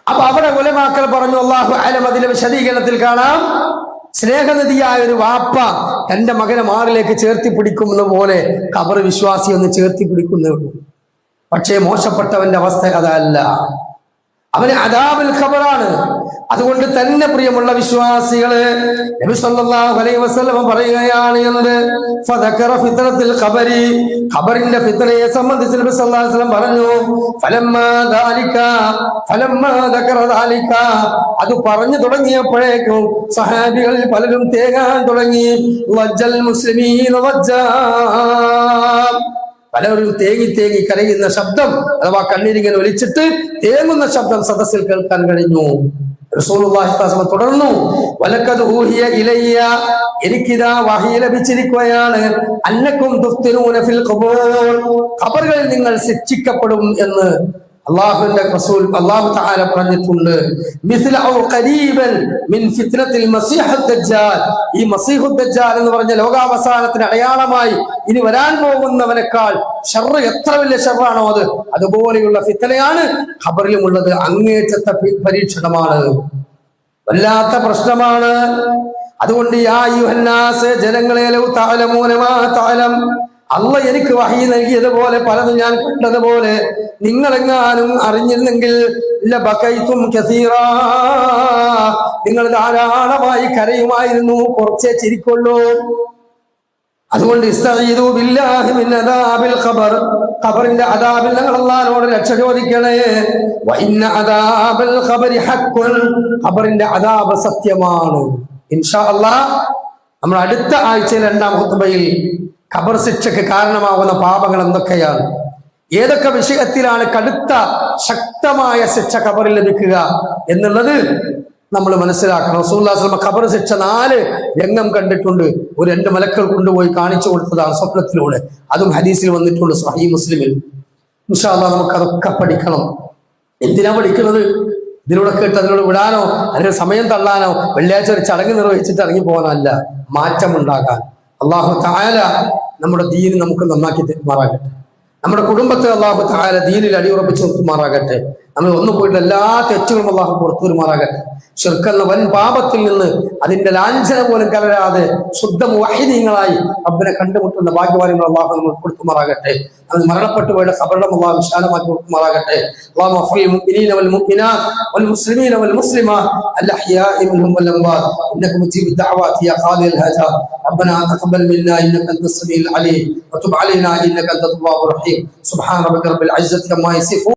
അപ്പൊ അവിടെ ഉലമാക്കൾ പറഞ്ഞു, അല്ലാഹു അലം, അതിന്റെ വിശദീകരണത്തിൽ കാണാം, സ്നേഹനിധിയായ ഒരു വാപ്പ തന്റെ മകനെ മാറിലേക്ക് ചേർത്തി പിടിക്കുന്ന പോലെ ഖബർ വിശ്വാസി ഒന്ന് ചേർത്തി പിടിക്കുന്നേ ഉള്ളൂ. പക്ഷേ മോശപ്പെട്ടവന്റെ അവസ്ഥ അതല്ല, അവന് അദാബുൽ ഖബറാണ്. അതുകൊണ്ട് തന്നെ പ്രിയമുള്ള വിശ്വാസികള്, നബി സല്ലല്ലാഹു അലൈഹി വസല്ലം പറയുകയാണ് എന്ത്? ഫദക്കറ ഫിത്രത്തുൽ ഖബരി, ഖബറിന്റെ ഫിത്രയെ സംബന്ധിച്ച് നബി സല്ലല്ലാഹു അലൈഹി വസല്ലം പറഞ്ഞു, ഫലമ്മാ ദക്കറ ദാലിക, അത് പറഞ്ഞു തുടങ്ങിയപ്പോഴേക്കും സഹാബികളിൽ പലരും തേങ്ങാൻ തുടങ്ങി. വജ്ജൽ മുസ്ലിമീന വജ്ജാ, പലരും തേങ്ങി കരയുന്ന ശബ്ദം, അഥവാ കണ്ണീരിങ്ങനെ ഒലിച്ചിട്ട് തേങ്ങുന്ന ശബ്ദം സദസ്സിൽ കേൾക്കാൻ കഴിഞ്ഞു. റസൂലുള്ളാഹി സ്വല്ലല്ലാഹു അലൈഹി വസല്ലം തുടർന്നു, വലഖദ് ഊഹിയ ഇലയ്യ, എനിക്കിതാ വഹി ലഭിച്ചിരിക്കുകയാണ്, അന്നക്കും തുഫ്തിനൂന ഫിൽ ഖുബൂർ, ഖബറുകളിൽ നിങ്ങൾ ശിക്ഷിക്കപ്പെടും എന്ന് അല്ലാഹുവിന്റെ റസൂൽ അല്ലാഹു തആല പറഞ്ഞിട്ടുണ്ട്. മിസ്ല ഔ ഖരീബൻ മിൻ ഫിത്നത്തിൽ മസീഹുദ് ദജ്ജാൽ, ഈ മസീഹുദ് ദജ്ജാൽ എന്ന് പറഞ്ഞ ലോകാവസാനത്തിന് അടയാളമായി ഇനി വരാൻ പോകുന്നവനേക്കാൾ ഷർറ്, എത്ര വലിയ ഷർറാണോ അത്, അതുപോലെയുള്ള ഫിത്നയാണ് ഖബറിലും ഉള്ളത്. അങ്ങേറ്റത്തെ പരീക്ഷണമാണ്, വല്ലാത്ത പ്രശ്നമാണ്. അതുകൊണ്ട് യാ അയ്യുഹന്നാസ്, ജനങ്ങളെ, ലൗ തഅലമൂന മാ തഅലം, അള്ളാഹ് എനിക്ക് വഹി നൽകിയതുപോലെ പലതും ഞാൻ കണ്ടതുപോലെ നിങ്ങളെങ്ങാനും അറിഞ്ഞിരുന്നെങ്കിൽ ലബകൈതും കസീറാ, നിങ്ങൾ ധാരാളമായി കരയുമായിരുന്നു, കുറച്ചേ ചിരിക്കൊള്ളൂ. അതുകൊണ്ട് ഇസ്തഈദു ബില്ലാഹി മിൻ അദാബിൽ ഖബർ, ഖബറിന്റെ അദാബിൽ നിങ്ങൾ അല്ലാഹുവോട് രക്ഷ ചോദിക്കണേ. വ ഇന്ന അദാബൽ ഖബരി ഹഖ്ഖുൻ, ഖബറിന്റെ അദാബ് സത്യമാണ്. ഇൻഷാ അല്ലാഹ് നമ്മൾ അടുത്ത ആഴ്ചയിൽ 2-ാം ഖുത്ബയിൽ ഖബർ ശിക്ഷയ്ക്ക് കാരണമാകുന്ന പാപങ്ങൾ എന്തൊക്കെയാണ്, ഏതൊക്കെ വിഷയത്തിലാണ് കടുത്ത ശക്തമായ ശിക്ഷ ഖബറിൽ ലഭിക്കുക എന്നുള്ളത് നമ്മൾ മനസ്സിലാക്കണം. റസൂലുള്ളാഹി സ്വല്ലല്ലാഹു അലൈഹി വസല്ലം ഖബർ ശിക്ഷ 4 രംഗം കണ്ടിട്ടുണ്ട്. ഒരു 2 മലക്കൾ കൊണ്ടുപോയി കാണിച്ചു കൊടുത്തതാണ് സ്വപ്നത്തിലൂടെ. അതും ഹദീസിൽ വന്നിട്ടുണ്ട് സ്വഹീഹ് മുസ്ലിമിൽ. ഇൻഷാ അല്ലാഹ് നമുക്ക് അതൊക്കെ പഠിക്കണം. എന്തിനാ പഠിക്കുന്നത്? ഇതിലൂടെ കേട്ട് അതിലൂടെ വിടാനോ അതിന് സമയം തള്ളാനോ വെള്ളിയാഴ്ച ഒരു ചടങ്ങ് നിർവഹിച്ചിട്ട് ഇറങ്ങി പോകാനല്ല, മാറ്റമുണ്ടാകാൻ. അല്ലാഹു തആല നമ്മുടെ ദീൻ നമുക്ക് നന്നാക്കി തരുമാറാകട്ടെ. നമ്മുടെ കുടുംബത്തെ അല്ലാഹു തആല ദീനിൽ അടിയുറപ്പിച്ച് നിർത്തുമാറാകട്ടെ. നമ്മൾ ഒന്നു പോയിട്ട് എല്ലാ തെറ്റുകളും അല്ലാഹു പുറത്തു വരുമാറാകട്ടെ. ശിർക്കെന്ന വൻ പാപത്തിൽ നിന്ന് അതിന്റെ ലാഞ്ചന പോലും കലരാതെ ശുദ്ധ മുവഹിദീങ്ങളായി റബ്ബിനെ കണ്ടുമുട്ടുന്ന ഭാഗ്യവാന്കൾ അല്ലാഹു നമ്മൾ കൊടുത്തുമാറാകട്ടെ. അത് മരണപ്പെട്ടു പോയ ഖബറിടം അല്ലാഹു വിശാലമാക്കി കൊടുക്കുമാറാകട്ടെ. അല്ലാഹുമ്മ ഗ്ഫിർ മുഅ്മിനീന വൽ മുഅ്മിനാത്ത് വൽ മുസ്ലിമീന വൽ മുസ്ലിമാത്ത് അൽ അഹ്യാഇ മിൻഹും വൽ അംവാത്ത് ഇന്നക മുജീബു ദഅവാതി യാ ഖാദിൽ ഹജാ ربنا تقبل منا انك انت السميع العليم وتب علينا انك انت التواب الرحيم سبحان ربك رب العزه عما يصفون